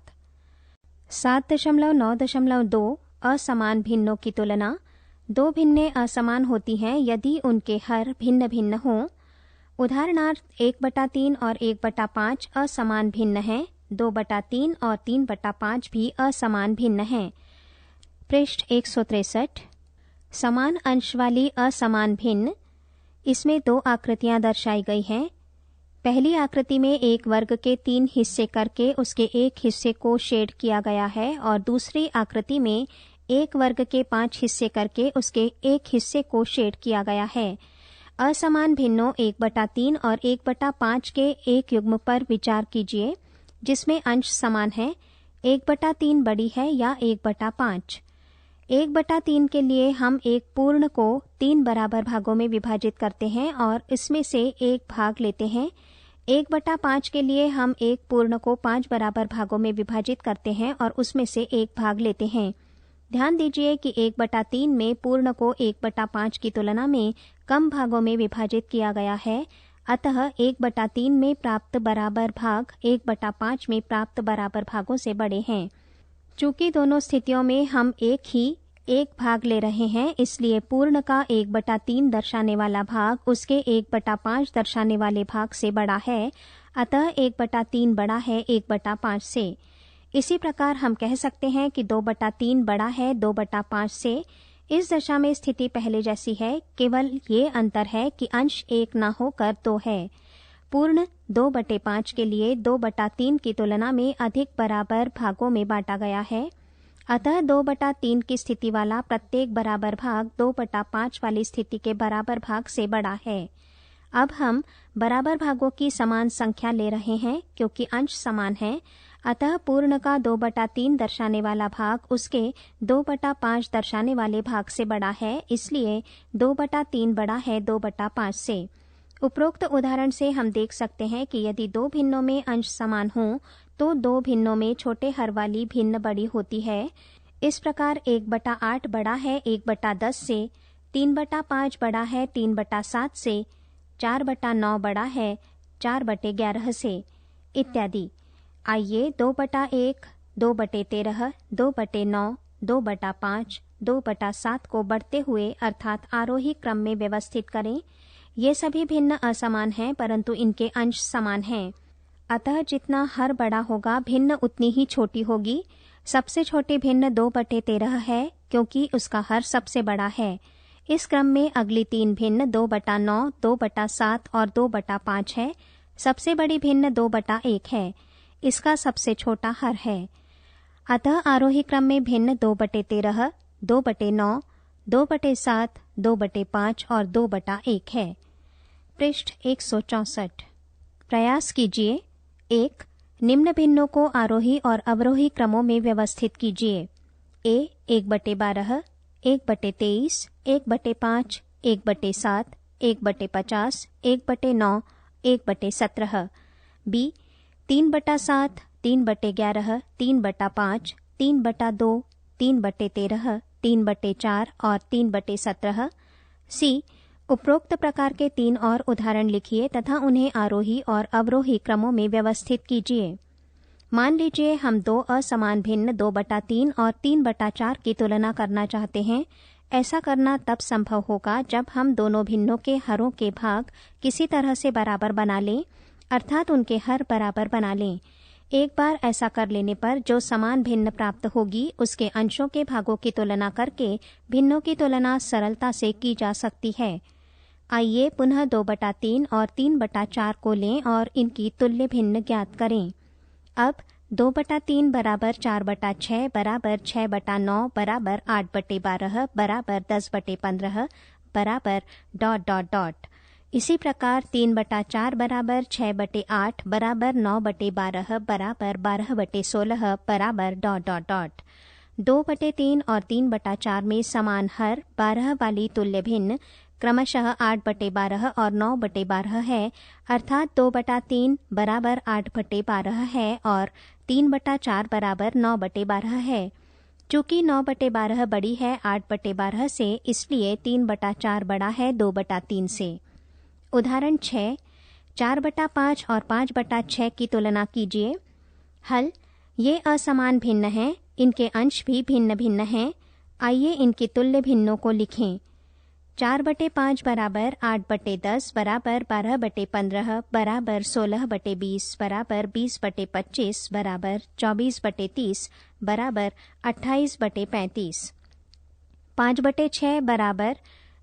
7.9.2 असमान भिन्नों की तुलना। दो भिन्नें असमान होती हैं यदि उनके हर भिन्न भिन्न हों। उदाहरणार्थ 1/3 और 1/5 असमान भिन्न हैं। 2/3 और 3/5 भी असमान भिन्न हैं। पृष्ठ 163। समान अंश वाली असमान भिन्न। इसमें 2 आकृतियां दर्शाई गई हैं। पहली आकृति में एक वर्ग के 3 हिस्से करके उसके एक हिस्से को शेड किया गया है और दूसरी आकृति में एक वर्ग के 5 हिस्से करके उसके एक हिस्से को शेड किया गया है। असमान भिन्नों 1/3 और 1/5 के एक युग्म पर विचार कीजिए जिसमें अंश समान है। 1/3 बड़ी है या 1/5। 1/3 के लिए हम एक पूर्ण को 3 बराबर भागों में विभाजित करते हैं और इसमें से एक भाग लेते हैं। 1/5 के लिए हम एक पूर्ण को 5 बराबर भागों में विभाजित करते हैं और उसमें से एक भाग लेते हैं। ध्यान दीजिए कि 1/3 में पूर्ण को 1/5 की तुलना में कम भागों में विभाजित किया गया है, अतः 1/3 में प्राप्त बराबर भाग 1/5 में प्राप्त बराबर भागों से बड़े हैं। चूंकि दोनों स्थितियों में हम एक भाग ले रहे हैं, इसलिए पूर्ण का 1/3 दर्शाने वाला भाग उसके 1/5 दर्शाने वाले भाग से बड़ा है, अतः 1/3 बड़ा है 1/5 से। इसी प्रकार हम कह सकते हैं कि 2/3 बड़ा है 2/5 से। इस दशा में स्थिति पहले जैसी है, केवल ये अंतर है कि अंश 1 न होकर 2 है। पूर्ण 2/5 के लिए 2/3 की तुलना में अधिक बराबर भागों में बांटा गया है, अतः 2/3 की स्थिति वाला प्रत्येक बराबर भाग 2/5 वाली स्थिति के बराबर भाग से बड़ा है। अब हम बराबर भागों की समान संख्या ले रहे हैं क्योंकि अंश समान है, अतः पूर्ण का 2/3 दर्शाने वाला भाग उसके 2/5 दर्शाने वाले भाग से बड़ा है, इसलिए 2/3 बड़ा है 2/5 से। उपरोक्त उदाहरण से हम देख सकते हैं कि यदि दो भिन्नों में अंश समान हों तो दो भिन्नों में छोटे हर वाली भिन्न बड़ी होती है। इस प्रकार 1/8 बड़ा है 1/10 से, 3/5 बड़ा है 3/7 से, 4/9 बड़ा है 4/11 से, इत्यादि। आइए 2/1, 2/13, 2/9, 2/5, 2/7 को बढ़ते हुए अर्थात आरोही क्रम में व्यवस्थित करें। ये सभी भिन्न असमान हैं परंतु इनके अंश समान हैं, अतः जितना हर बड़ा होगा भिन्न उतनी ही छोटी होगी। सबसे छोटी भिन्न 2/13 है क्योंकि उसका हर सबसे बड़ा है। इस क्रम में अगली 3 भिन्न 2/9, 2/7 और 2/5 है। सबसे बड़ी भिन्न 2/1 है, इसका सबसे छोटा हर है। अतः आरोही क्रम में भिन्न 2/13, 2/9, 2/7, 2/5 और 2/1 है। पृष्ठ 164। प्रयास कीजिए। 1. निम्न भिन्नों को आरोही और अवरोही क्रमों में व्यवस्थित कीजिए। A 1/12, 1/23, 1/5, 1/7, 1/50, 1/9, 1/17। B 3/7, 3/11, 3/5, 3/2, 3/13, 3/4 और 3/17। C उपरोक्त प्रकार के 3 और उदाहरण लिखिए तथा उन्हें आरोही और अवरोही क्रमों में व्यवस्थित कीजिए। मान लीजिए हम दो असमान भिन्न 2/3 और 3/4 की तुलना करना चाहते हैं। ऐसा करना तब संभव होगा जब हम दोनों भिन्नों के हरों के भाग किसी तरह से बराबर बना लें, अर्थात उनके हर बराबर बना लें। एक बार ऐसा कर लेने पर जो समान भिन्न प्राप्त होगी उसके अंशों के भागों की तुलना करके भिन्नों की तुलना सरलता से की जा सकती है। आइए पुनः 2/3 और 3/4 को लें और इनकी तुल्य भिन्न ज्ञात करें। अब 2/3 बराबर 4/6 बराबर 6/9 बराबर 8/12 बराबर 10/15 बराबर ... इसी प्रकार 3/4 बराबर 6/8 बराबर 9/12 बराबर 12/16 बराबर ... 2/3 और 3/4 में समान हर 12 वाली तुल्य भिन्न क्रमशः 8/12 और 9/12 है, अर्थात 2/3 बराबर 8/12 है और 3/4 बराबर 9/12 है। चूंकि 9/12 बड़ी है 8/12 से, इसलिए 3/4 बड़ा है 2/3 से। उदाहरण 6, 4/5 और 5/6 की तुलना कीजिए। हल: ये असमान भिन्न हैं, इनके अंश भी भिन्न भिन्न हैं। आइए इनकी तुल्य भिन्नों को लिखें। 4/5 बराबर 8/10 बराबर 12/15 बराबर 16/20 बराबर 20/25 बराबर 24/30 बराबर 28/35। 5/6 बराबर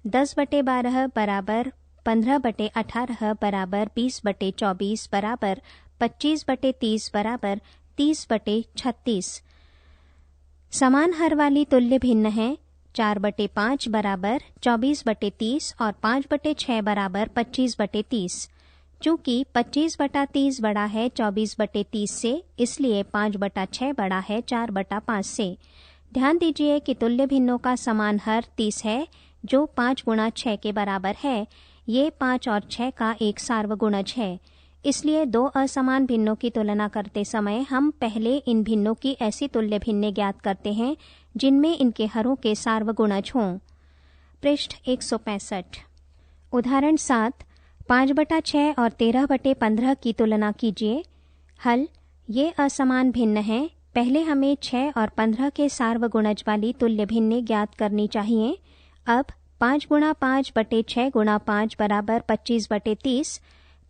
10/12 बराबर 15/18 बराबर 20/24 बराबर 25/30 बराबर 30/36। समान हर वाली तुल्य भिन्न है। 4/5 बराबर 24/30 और 5/6 बराबर 25/30। चूंकि 25/30 बड़ा है 24/30 से, इसलिए 5/6 बड़ा है 4/5 से। ध्यान दीजिए कि तुल्य भिन्नों का समान हर 30 है, जो 5 गुणा 6 के बराबर है। ये 5 और 6 का एक सार्वगुणज है। इसलिए दो असमान भिन्नों की तुलना करते समय हम पहले इन भिन्नों की ऐसी तुल्य भिन्नें ज्ञात करते हैं जिनमें इनके हरों के सार्वगुणज हों। पृष्ठ 165। उदाहरण 7, 5/6 और 13/15 की तुलना कीजिए। हल: ये असमान भिन्न हैं। पहले हमें 6 और 15 के सार्वगुणज वाली तुल्य भिन्नें ज्ञात करनी चाहिए। अब 5 गुणा 5/6 गुणा 5 बराबर 25/30,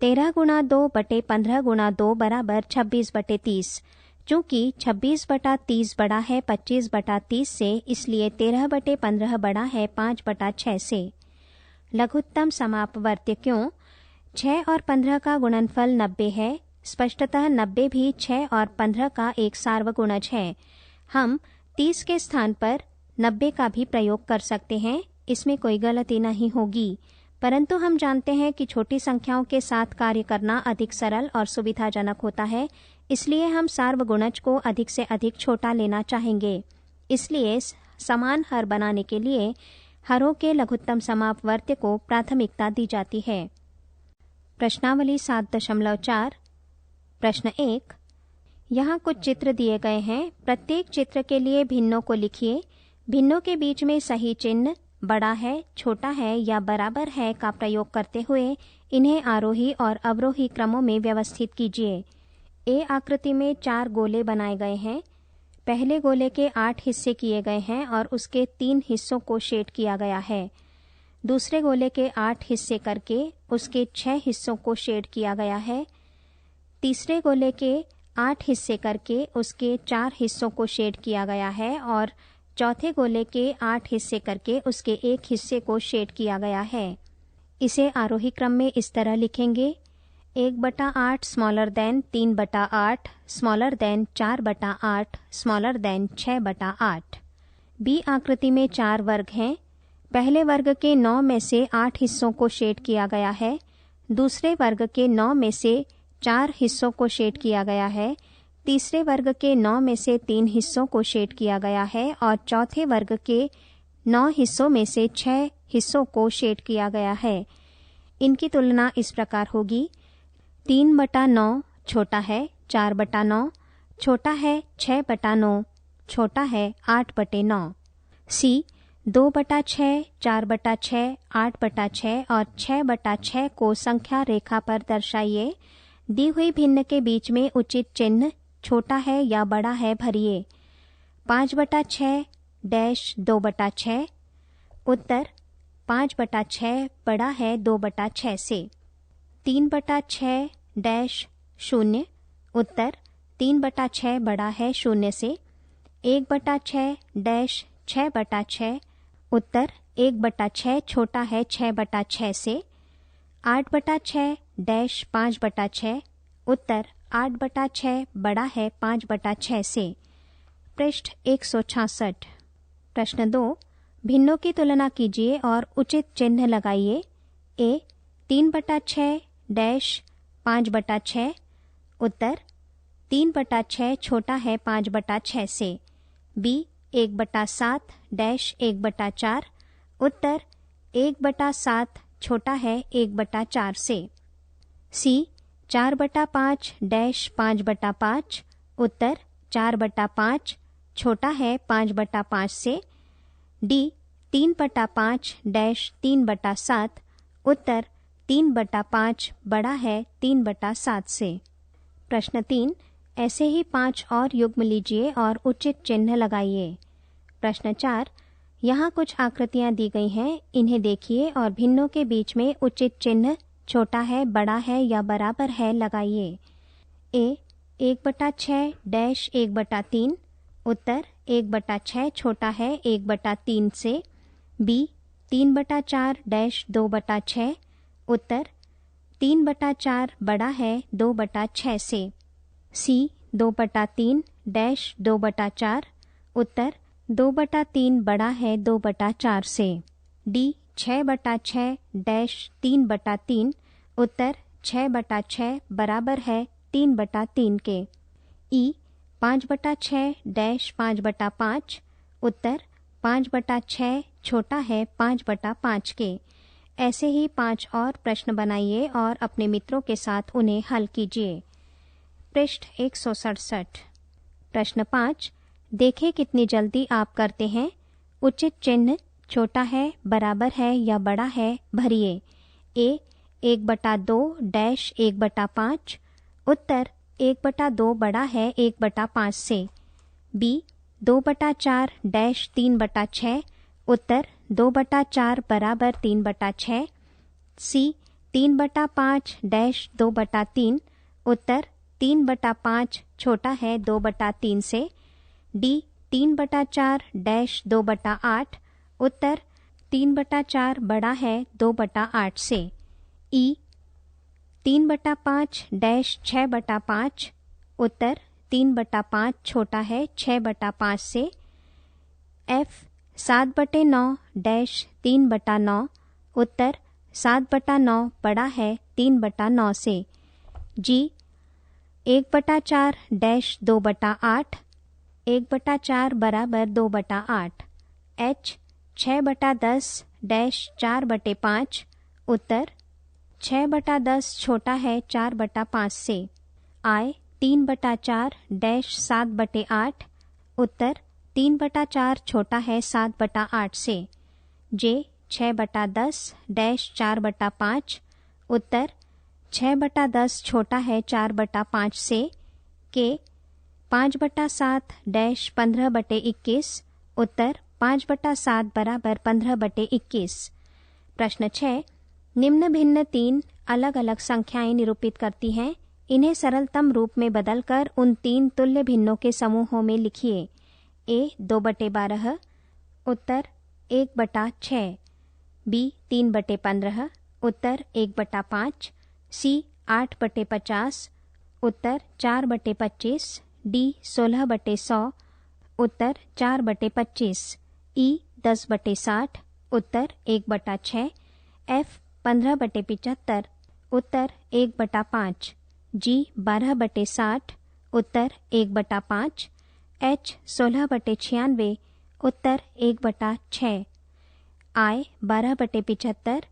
13 गुणा 2/15 गुणा 2 बराबर 26/30। चूंकि 26/30 बड़ा है 25/30 से, इसलिए 13/15 बड़ा है 5/6 से। लघुत्तम समापवर्त्य क्यों? 6 और 15 का गुणनफल 90 है। स्पष्टतः 90 भी 6 और 15 का एक सार्वगुणज है। हम 30 के स्थान पर 90 का भी प्रयोग कर सकते हैं, इसमें कोई गलती नहीं होगी। परंतु हम जानते हैं कि छोटी संख्याओं के साथ कार्य करना अधिक सरल और सुविधाजनक होता है, इसलिए हम सार्वगुणज को अधिक से अधिक छोटा लेना चाहेंगे। इसलिए समान हर बनाने के लिए हरों के लघुत्तम समापवर्त्य को प्राथमिकता दी जाती है। प्रश्नावली 7.4। प्रश्न 1, यहाँ कुछ चित्र दिए गए हैं। प्रत्येक चित्र के लिए भिन्नों को लिखिए। भिन्नों के बीच में सही चिन्ह बड़ा है, छोटा है या बराबर है का प्रयोग करते हुए इन्हें आरोही और अवरोही क्रमों में व्यवस्थित कीजिए। ए आकृति में 4 गोले बनाए गए हैं। पहले गोले के 8 हिस्से किए गए हैं और उसके 3 हिस्सों को शेड किया गया है। दूसरे गोले के 8 हिस्से करके उसके 6 हिस्सों को शेड किया गया है। तीसरे गोले के 8 हिस्से करके उसके 4 हिस्सों को शेड किया गया है और चौथे गोले के 8 हिस्से करके उसके 1 हिस्से को शेड किया गया है। इसे आरोही क्रम में इस तरह लिखेंगे: 1/8 smaller than 3/8 smaller than 4/8 smaller than 6/8। B आकृति में 4 वर्ग हैं। पहले वर्ग के 9 में से 8 हिस्सों को शेड किया गया है। दूसरे वर्ग के 9 में से 4 हिस्सों को शेड किया गया है। तीसरे वर्ग के 9 में से 3 हिस्सों को शेड किया गया है और चौथे वर्ग के 9 हिस्सों में से 6 हिस्सों को शेड किया गया है। इनकी तुलना इस प्रकार होगी: 3/9 छोटा है 4/9, छोटा है 6/9, छोटा है 8/9। सी 2/6, 4/6, 8/6 और 6/6 को संख्या रेखा पर दर्शाइए। दी हुई भिन्न के बीच में उचित चिन्ह छोटा है या बड़ा है भरिए। 5/6 डैश 2/6। उत्तर: 5/6 बड़ा है 2/6 से। 3/6 डैश 0। उत्तर: 3/6 बड़ा है 0 से। 1/6 डैश 6/6, उत्तर 1/6 छोटा है 6/6 से। 8/6 डैश 5/6, उत्तर 8/6 बड़ा है 5/6 से। पृष्ठ 166। प्रश्न 2, भिन्नों की तुलना कीजिए और उचित चिन्ह लगाइए। ए 3/6 डैश 5/6, उत्तर 3/6 छोटा है 5/6 से। बी 1/7 डैश 1/4, उत्तर 1/7 छोटा है 1/4 से। सी 4/5 डैश 5/5, उत्तर 4/5 छोटा है 5/5 से। डी 3/5 डैश 3/7, उत्तर 3/5 बड़ा है 3/7 से। प्रश्न 3, ऐसे ही 5 और युग्म लीजिए और उचित चिन्ह लगाइए। प्रश्न 4, यहाँ कुछ आकृतियाँ दी गई हैं, इन्हें देखिए और भिन्नों के बीच में उचित चिन्ह छोटा है, बड़ा है या बराबर है लगाइए। ए 1/6 डैश 1/3, उत्तर 1/6 छोटा है 1/3 से। बी 3/4 डैश 2/6, उत्तर 3/4 बड़ा है 2/6 से। सी 2/3 डैश 2/4, उत्तर 2/3 बड़ा है 2/4 से। डी 6/6 डैश 3/3, उत्तर 6/6 बराबर है 3/3 के। ई 5/6 डैश 5/5, उत्तर 5/6 छोटा है 5/5 के। ऐसे ही 5 और प्रश्न बनाइए और अपने मित्रों के साथ उन्हें हल कीजिए। पृष्ठ 167। प्रश्न 5, देखें कितनी जल्दी आप करते हैं। उचित चिन्ह छोटा है, बराबर है या बड़ा है भरिए। ए 1/2 डैश 1/5, उत्तर 1/2 बड़ा है 1/5 से। बी 2/4 डैश 3/6, उत्तर 2/4 बराबर 3/6। सी 3/5 डैश 2/3, उत्तर 3/5 छोटा है 2/3 से। डी 3/4 डैश 2/8, उत्तर 3/4 बड़ा है 2/8 से। ई 3/5 डैश 6/5, उत्तर 3/5 छोटा है 6/5 से। एफ 7/9 डैश 3/9, उत्तर 7/9 बड़ा है 3/9 से। जी 1/4 डैश 2/8, 1/4 बराबर 2/8। एच 6/10 डैश 4/5, उत्तर 6/10 छोटा है 4/5 से। आई 3/4 डैश 7/8, उत्तर 3/4 छोटा है 7/8 से। जे 6/10 डैश 4/5, उत्तर 6/10 छोटा है 4/5 से। के 5/7 डैश 15/21, उत्तर 5/7 बराबर 15/21। प्रश्न 6, निम्न भिन्न 3 अलग अलग संख्याएं निरूपित करती हैं। इन्हें सरलतम रूप में बदलकर उन 3 तुल्य भिन्नों के समूहों में लिखिए। ए 2/12, उत्तर 1/6। बी 3/15, उत्तर 1/5। सी 8/50, उत्तर 4/25। डी 16/100, उत्तर 4/25। ई 10/60, उत्तर 1/6। एफ 15/75, उत्तर 1/5। जी 12/60, उत्तर 1/5। एच 16/96, उत्तर 1/6। आई 12/75,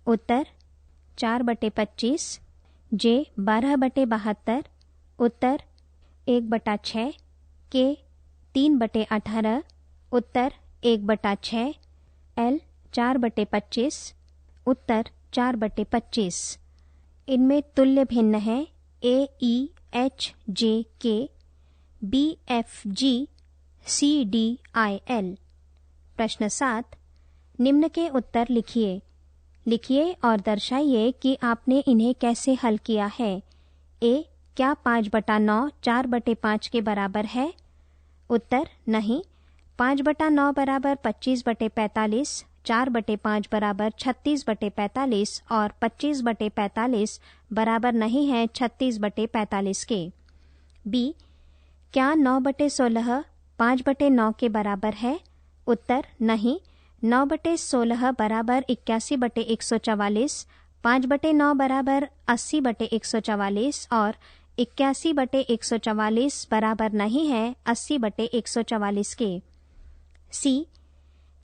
उत्तर 4/25। जे 12/72, उत्तर 1/6। के 3/18, उत्तर 1/6। एल 4/25, उत्तर 4/25। इनमें तुल्य भिन्न हैं ए ई H J K, B F G, C D I L. प्रश्न 7, निम्न के उत्तर लिखिए। लिखिए और दर्शाइए कि आपने इन्हें कैसे हल किया है। ए क्या 5/9 4/5 के बराबर है? उत्तर नहीं। 5/9 बराबर 25/45, 4/5 बराबर 36/45 और 25/45 बराबर नहीं है 36/45 के। बी, क्या 9/16 5/9 के बराबर है? उत्तर नहीं। 9/16 बराबर 81/144, 5/9 बराबर 80/144 और 81/144 बराबर नहीं है 80/144 के। सी,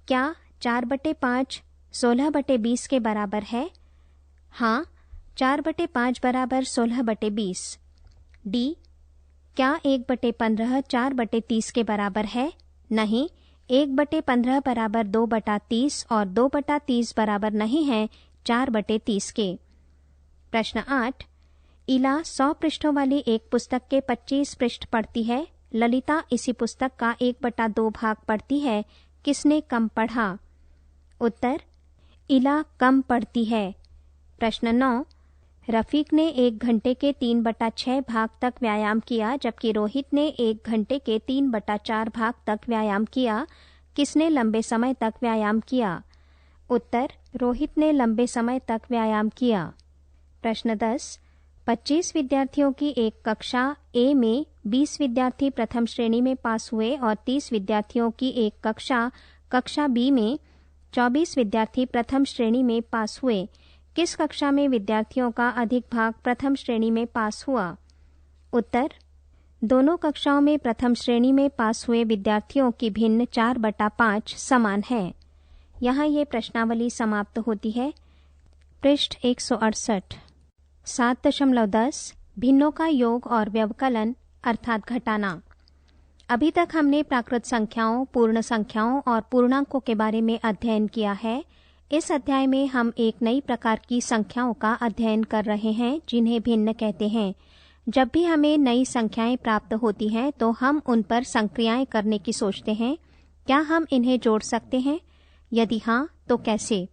क्या 4/5 16/20 के बराबर है? हाँ, 4/5 बराबर 16/20। डी, क्या 1/15 4/30 के बराबर है? नहीं, 1/15 बराबर 2/30 और 2/30 बराबर नहीं है 4/30 के। प्रश्न 8, इला 100 पृष्ठों वाली एक पुस्तक के 25 पृष्ठ पढ़ती है। ललिता इसी पुस्तक का 1/2 भाग पढ़ती है। किसने कम पढ़ा? उत्तर, इला कम पढ़ती है। प्रश्न 9, रफीक ने 1 घंटे के 3/6 भाग तक व्यायाम किया, जबकि रोहित ने 1 घंटे के 3/4 भाग तक व्यायाम किया। किसने लंबे समय तक व्यायाम किया? उत्तर, रोहित ने लंबे समय तक व्यायाम किया। प्रश्न 10, 25 विद्यार्थियों की एक कक्षा ए में 20 विद्यार्थी प्रथम श्रेणी में पास हुए और 30 विद्यार्थियों की एक कक्षा बी में 24 विद्यार्थी प्रथम श्रेणी में पास हुए। किस कक्षा में विद्यार्थियों का अधिक भाग प्रथम श्रेणी में पास हुआ? उत्तर, दोनों कक्षाओं में प्रथम श्रेणी में पास हुए विद्यार्थियों की भिन्न 4/5 समान है। यहाँ ये प्रश्नावली समाप्त होती है। पृष्ठ 168। 7.10 भिन्नों का योग और व्यवकलन अर्थात घटाना। अभी तक हमने प्राकृत संख्याओं, पूर्ण संख्याओं और पूर्णांकों के बारे में अध्ययन किया है। इस अध्याय में हम एक नई प्रकार की संख्याओं का अध्ययन कर रहे हैं जिन्हें भिन्न कहते हैं। जब भी हमें नई संख्याएं प्राप्त होती हैं तो हम उन पर संक्रियाएं करने की सोचते हैं। क्या हम इन्हें जोड़ सकते हैं? यदि हाँ, तो कैसे?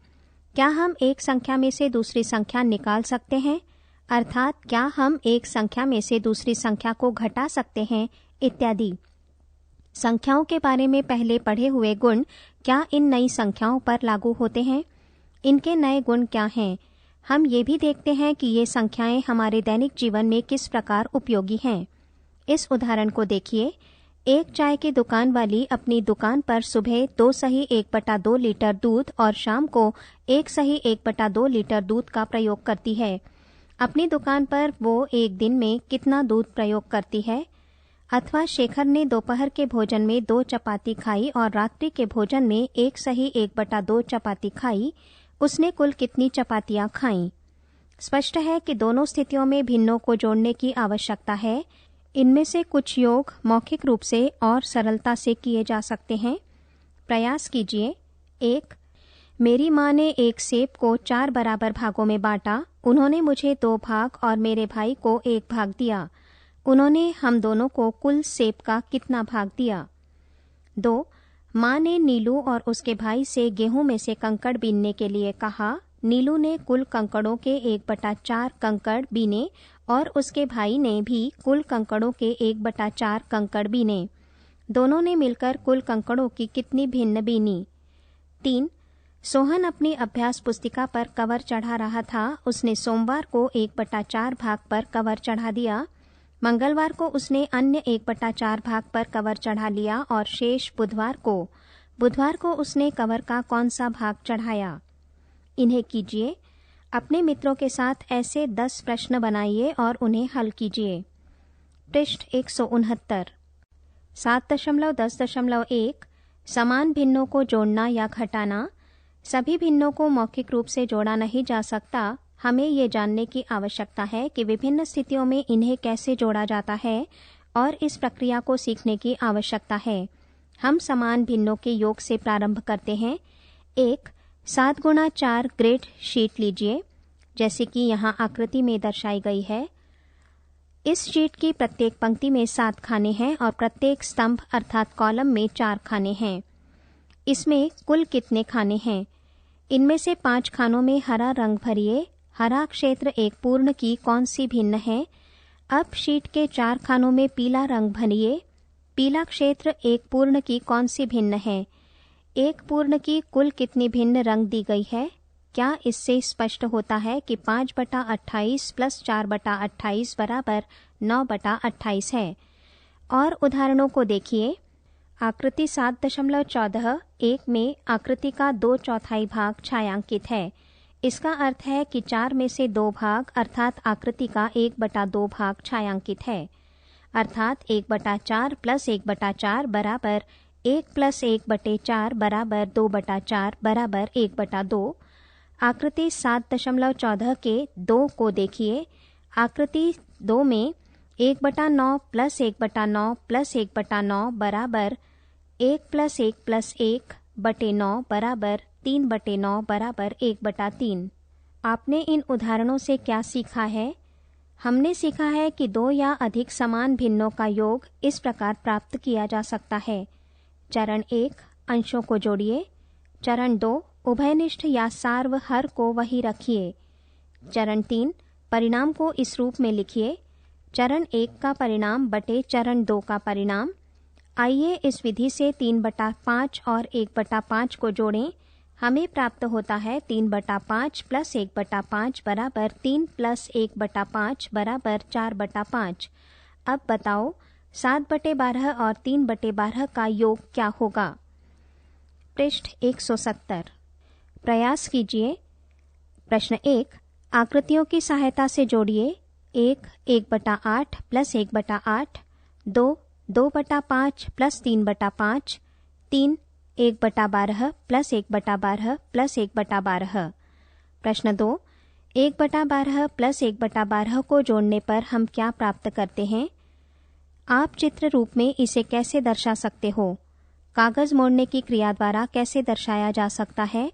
क्या हम एक संख्या में से दूसरी संख्या निकाल सकते हैं? अर्थात क्या हम एक संख्या में से दूसरी संख्या को घटा सकते हैं, इत्यादि। संख्याओं के बारे में पहले पढ़े हुए गुण क्या इन नई संख्याओं पर लागू होते हैं? इनके नए गुण क्या हैं? हम ये भी देखते हैं कि ये संख्याएं हमारे दैनिक जीवन में किस प्रकार उपयोगी हैं। इस उदाहरण को देखिए। एक चाय की दुकान वाली अपनी दुकान पर सुबह 2 लीटर दूध और शाम को 1 लीटर दूध का प्रयोग करती है। अपनी दुकान पर वो एक दिन में कितना दूध प्रयोग करती है? अथवा शेखर ने दोपहर के भोजन में 2 चपाती खाई और रात्रि के भोजन में 1 चपाती खाई। उसने कुल कितनी चपातियां खाईं? स्पष्ट है कि दोनों स्थितियों में भिन्नों को जोड़ने की आवश्यकता है। इनमें से कुछ योग मौखिक रूप से और सरलता से किए जा सकते हैं। प्रयास कीजिए। 1, मेरी माँ ने एक सेब को 4 बराबर भागों में बांटा। उन्होंने मुझे 2 भाग और मेरे भाई को 1 भाग दिया। उन्होंने हम दोनों को कुल सेब का कितना भाग दिया? 2, माँ ने नीलू और उसके भाई से गेहूं में से कंकड़ बीनने के लिए कहा। नीलू ने कुल कंकड़ों के 1/4 कंकड़ बीने और उसके भाई ने भी कुल कंकड़ों के 1/4 कंकड़ बीने। दोनों ने मिलकर कुल कंकड़ों की कितनी भिन्न बीनी? 3, सोहन अपनी अभ्यास पुस्तिका पर कवर चढ़ा रहा था। उसने सोमवार को 1/4 भाग पर कवर चढ़ा दिया। मंगलवार को उसने अन्य 1/4 भाग पर कवर चढ़ा लिया और शेष बुधवार को उसने कवर का कौन सा भाग चढ़ाया? इन्हें कीजिए। अपने मित्रों के साथ ऐसे 10 प्रश्न बनाइए और उन्हें हल कीजिए। पृष्ठ 169। 7.10.1 समान भिन्नों को जोड़ना या घटाना। सभी भिन्नों को मौखिक रूप से जोड़ा नहीं जा सकता। हमें ये जानने की आवश्यकता है कि विभिन्न स्थितियों में इन्हें कैसे जोड़ा जाता है और इस प्रक्रिया को सीखने की आवश्यकता है। हम समान भिन्नों के योग से प्रारंभ करते हैं। 1, 7x4 ग्रेड शीट लीजिए, जैसे कि यहाँ आकृति में दर्शाई गई है। इस शीट की प्रत्येक पंक्ति में 7 खाने हैं और प्रत्येक स्तंभ अर्थात कॉलम में 4 खाने हैं। इसमें कुल कितने खाने हैं? इनमें से 5 खानों में हरा रंग भरिए। हरा क्षेत्र एक पूर्ण की कौन सी भिन्न है? अब शीट के 4 खानों में पीला रंग भरिए। पीला क्षेत्र एक पूर्ण की कौन सी भिन्न है? एक पूर्ण की कुल कितनी भिन्न रंग दी गई है? क्या इससे स्पष्ट होता है कि 5/28 + 4/28 बराबर 9/28 है? और उदाहरणों को देखिए। आकृति 7.14 में आकृति का 2/4 भाग छायांकित है। इसका अर्थ है कि 4 में से 2 भाग अर्थात आकृति का 1/2 भाग छायांकित है, अर्थात 1/4 + 1/4 बराबर 1 + 1/4 बराबर 2/4 बराबर 1/2। आकृति 7.14 के 2 को देखिए। आकृति 2 में 1/9 + 1/9 + 1/9 बराबर 1 + 1 + 1/9 बराबर 3/9 बराबर 1/3। आपने इन उदाहरणों से क्या सीखा है? हमने सीखा है कि 2 या अधिक समान भिन्नों का योग इस प्रकार प्राप्त किया जा सकता है। चरण 1 अंशों को जोड़िए। चरण 2 उभयनिष्ठ या सार्व हर को वही रखिए। चरण 3 परिणाम को इस रूप में लिखिए। चरण 1 का परिणाम बटे चरण 2 का परिणाम। आइए इस विधि से 3/5 और 1/5 को जोड़ें। हमें प्राप्त होता है 3/5 + 1/5 बराबर 3 + 1/5 बराबर 4/5। अब बताओ 7/12 और 3/12 का योग क्या होगा? पृष्ठ 170। प्रयास कीजिए। प्रश्न 1 आकृतियों की सहायता से जोड़िए। 1 1/8 + 1/8, 2 2/5 + 3/5, 3 1/12 + 1/12 + 1/12। प्रश्न 2 1/12 + 1/12 को जोड़ने पर हम क्या प्राप्त करते हैं? आप चित्र रूप में इसे कैसे दर्शा सकते हो? कागज मोड़ने की क्रिया द्वारा कैसे दर्शाया जा सकता है?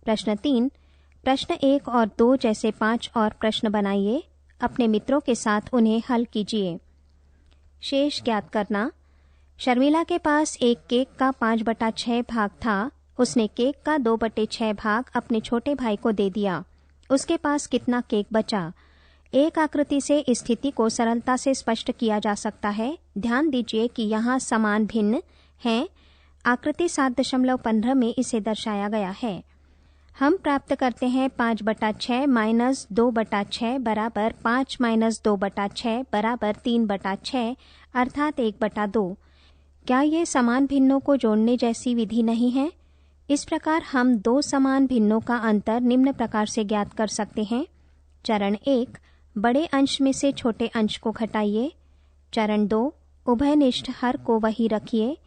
प्रश्न 3 प्रश्न 1 और 2 जैसे 5 और प्रश्न बनाइए। अपने मित्रों के साथ उन्हें हल कीजिए। शेष ज्ञात करना। शर्मिला के पास एक केक का 5/6 भाग था। उसने केक का 2/6 भाग अपने छोटे भाई को दे दिया। उसके पास कितना केक बचा? एक आकृति से इस स्थिति को सरलता से स्पष्ट किया जा सकता है। ध्यान दीजिए कि यहाँ समान भिन्न हैं। आकृति 7.15 में इसे दर्शाया गया है। हम प्राप्त करते हैं 5/6 - 2/6 बराबर 5 - 2/6 बराबर 3/6 अर्थात 1/2। क्या ये समान भिन्नों को जोड़ने जैसी विधि नहीं है? इस प्रकार हम 2 समान भिन्नों का अंतर निम्न प्रकार से ज्ञात कर सकते हैं। चरण 1 बड़े अंश में से छोटे अंश को घटाइए। चरण 2 उभयनिष्ठ हर को वही रखिए।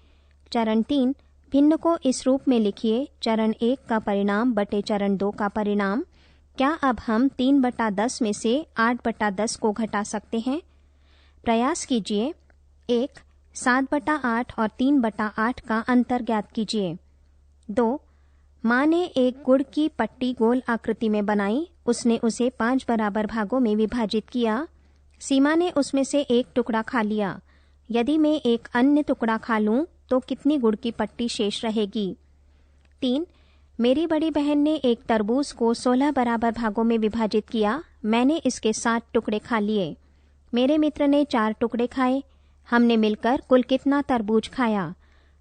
चरण 3 भिन्न को इस रूप में लिखिए। चरण 1 का परिणाम बटे चरण 2 का परिणाम। क्या अब हम 3/10 में से 8/10 को घटा सकते हैं? प्रयास कीजिए। 1 7/8 और 3/8 का अंतर ज्ञात कीजिए। 2 माँ ने एक गुड़ की पट्टी गोल आकृति में बनाई। उसने उसे 5 बराबर भागों में विभाजित किया। सीमा ने उसमें से एक टुकड़ा खा लिया। यदि मैं एक अन्य टुकड़ा खा लूं तो कितनी गुड़ की पट्टी शेष रहेगी? 3 मेरी बड़ी बहन ने एक तरबूज को 16 बराबर भागों में विभाजित किया। मैंने इसके 7 टुकड़े खा लिए। मेरे मित्र ने 4 टुकड़े खाए। हमने मिलकर कुल कितना तरबूज खाया?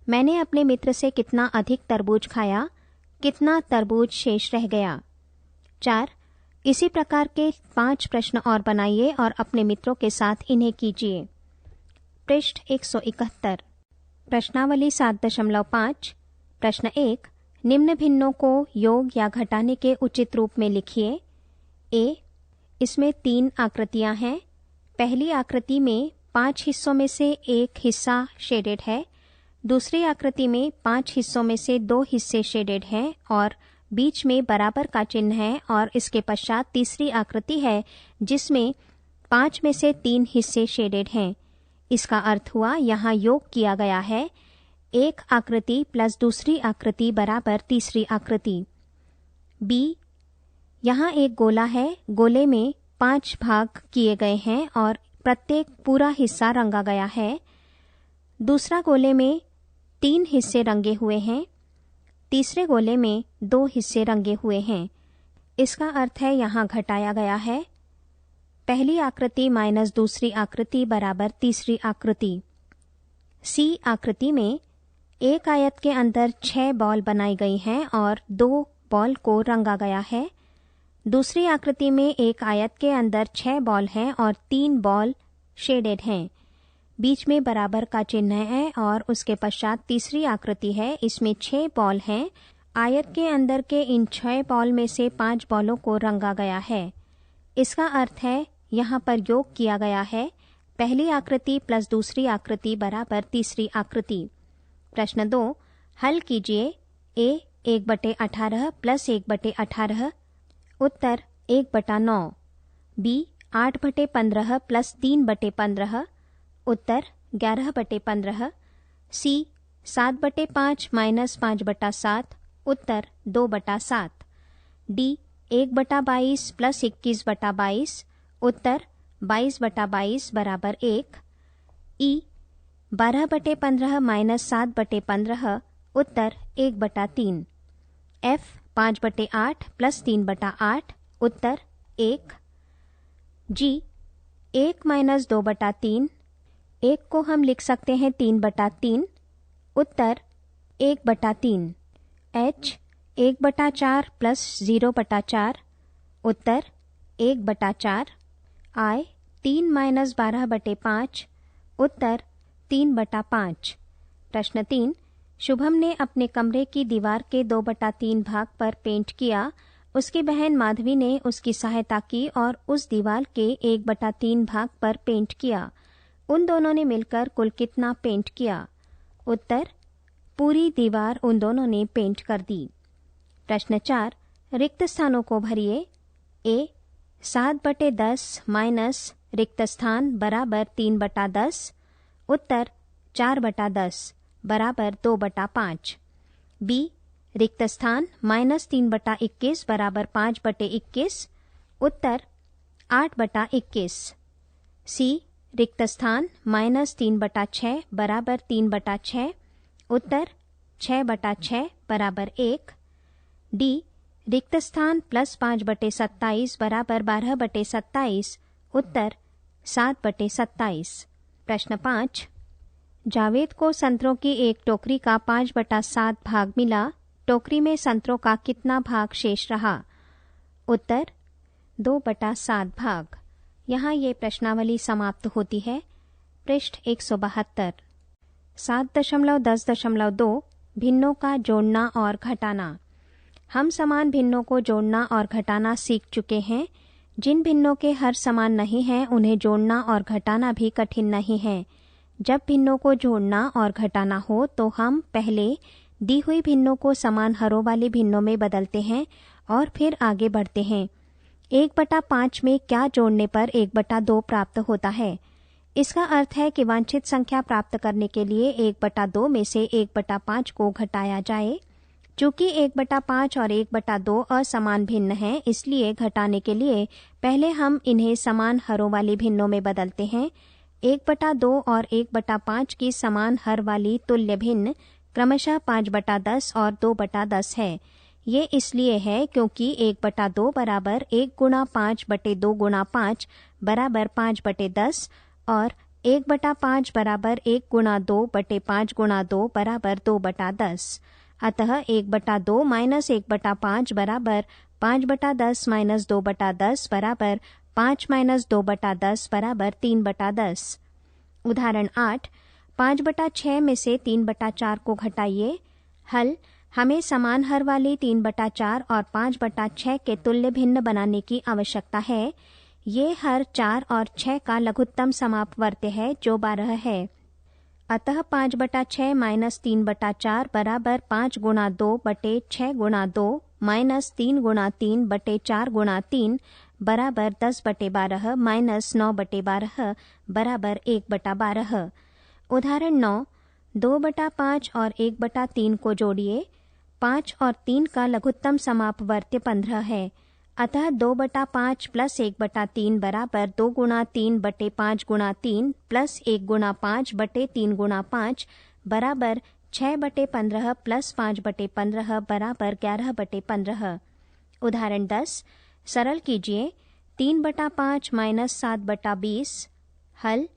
मैंने अपने मित्र से कितना अधिक तरबूज खाया? कितना तरबूज शेष रह गया? 4 इसी प्रकार के 5 प्रश्न और बनाइए और अपने मित्रों के साथ इन्हें कीजिए। पृष्ठ 171। प्रश्नावली 7.5। प्रश्न 1 निम्न भिन्नों को योग या घटाने के उचित रूप में लिखिए। ए इसमें 3 आकृतियां हैं। पहली आकृति में 5 हिस्सों में से एक हिस्सा शेडेड है। दूसरी आकृति में 5 हिस्सों में से 2 हिस्से शेडेड हैं और बीच में बराबर का चिन्ह है। और इसके पश्चात तीसरी आकृति है जिसमें 5 में से 3 हिस्से शेडेड हैं। इसका अर्थ हुआ यहाँ योग किया गया है। एक आकृति प्लस दूसरी आकृति बराबर तीसरी आकृति। बी यहाँ एक गोला है। गोले में 5 भाग किए गए हैं और प्रत्येक पूरा हिस्सा रंगा गया है। दूसरा गोले में 3 हिस्से रंगे हुए हैं। तीसरे गोले में 2 हिस्से रंगे हुए हैं। इसका अर्थ है यहाँ घटाया गया है। पहली आकृति माइनस दूसरी आकृति बराबर तीसरी आकृति। सी आकृति में एक आयत के अंदर 6 बॉल बनाई गई हैं और 2 बॉल को रंगा गया है। दूसरी आकृति में एक आयत के अंदर 6 बॉल हैं और 3 बॉल शेडेड हैं। बीच में बराबर का चिन्ह है और उसके पश्चात तीसरी आकृति है, इसमें 6 बॉल हैं। आयत के अंदर के इन 6 बॉल में से 5 बॉलों को रंगा गया है। इसका अर्थ है यहाँ पर योग किया गया है पहली आकृति प्लस दूसरी आकृति बराबर तीसरी आकृति। प्रश्न 2 हल कीजिए। ए 1/18 प्लस 1/18 उत्तर 1/9। बी 8/15 प्लस 3/15 उत्तर 11/15। सी 7/5 माइनस 5/7 उत्तर 2/7। डी 1/22 प्लस 21/22 उत्तर 22/22 बराबर 1। ई 12/15 माइनस 7/15 उत्तर 1/3। एफ 5/8 प्लस 3/8 उत्तर 1। जी 1 माइनस 2/3, 1 को हम लिख सकते हैं 3/3 उत्तर 1/3। एच 1/4 प्लस 0/4 उत्तर 1/4। आई 3 माइनस 12/5 उत्तर 3/5। प्रश्न 3 शुभम ने अपने कमरे की दीवार के 2/3 भाग पर पेंट किया। उसकी बहन माधवी ने उसकी सहायता की और उस दीवार के 1/3 भाग पर पेंट किया। उन दोनों ने मिलकर कुल कितना पेंट किया? उत्तर पूरी दीवार उन दोनों ने पेंट कर दी। प्रश्न 4 रिक्त स्थानों को भरिए। ए 7/10 माइनस रिक्त स्थान बराबर 3/10 उत्तर 4/10 बराबर 2/5। बी रिक्त स्थान माइनस 3/21 बराबर 5/21 उत्तर 8/21। सी रिक्त स्थान माइनस 3/6 बराबर 3/6 उत्तर 6/6 बराबर 1। डी रिक्त स्थान प्लस 5/27 बराबर 12/27 उत्तर 7/27। प्रश्न 5 जावेद को संतरों की एक टोकरी का 5/7 भाग मिला। टोकरी में संतरों का कितना भाग शेष रहा? उत्तर 2/7 भाग। यहाँ ये प्रश्नावली समाप्त होती है। पृष्ठ 172। 7.10.2 भिन्नों का जोड़ना और घटाना। हम समान भिन्नों को जोड़ना और घटाना सीख चुके हैं। जिन भिन्नों के हर समान नहीं हैं उन्हें जोड़ना और घटाना भी कठिन नहीं है। जब भिन्नों को जोड़ना और घटाना हो तो हम पहले दी हुई भिन्नों को समान हरों वाली भिन्नों में बदलते हैं और फिर आगे बढ़ते हैं। 1/5 में क्या जोड़ने पर 1/2 प्राप्त होता है? इसका अर्थ है कि वांछित संख्या प्राप्त करने के लिए 1/2 में से 1/5 को घटाया जाए। चूंकि 1/5 और 1/2 असमान भिन्न हैं, इसलिए घटाने के लिए पहले हम इन्हें समान हरों वाली भिन्नों में बदलते हैं। 1/2 और 1/5 की समान हर वाली तुल्य भिन्न क्रमशः 5/10 और 2/10 है। ये इसलिए है क्योंकि 1/2 बराबर 1 गुणा 5/2 गुणा 5 बराबर 5/10 और 1/5 बराबर 1 गुणा 2/5 गुणा 2 बराबर 2/10। अतः 1/2 माइनस 1/5 बराबर 5/10 माइनस 2/10 बराबर 5 माइनस 2/10 बराबर 3/10। उदाहरण 8 5/6 में से 3/4 को घटाइए। हल हमें समान हर वाली 3/4 और 5/6 के तुल्य भिन्न बनाने की आवश्यकता है। ये हर 4 और 6 का लघुत्तम समापवर्त्य है जो 12 है। अतः 5/6 माइनस 3/4 बराबर 5 गुणा 2 बटे 6 गुणा 2 माइनस 3 गुणा 3 बटे 4 गुणा 3 बराबर 10/12 माइनस 9/12 बराबर 1/12। उदाहरण 9 2/5 और 1/3 को जोड़िए। 5 और 3 का लघुत्तम समापवर्त्य 15 है। अतः 2/5 प्लस 1/3 बराबर 2 गुणा 3 बटे 5 गुणा 3 प्लस 1 गुणा 5 बटे 3 गुणा 5 बराबर 6/15 प्लस 5/15 बराबर 11/15। उदाहरण 10 सरल कीजिए। 3/5 माइनस 7/20। हल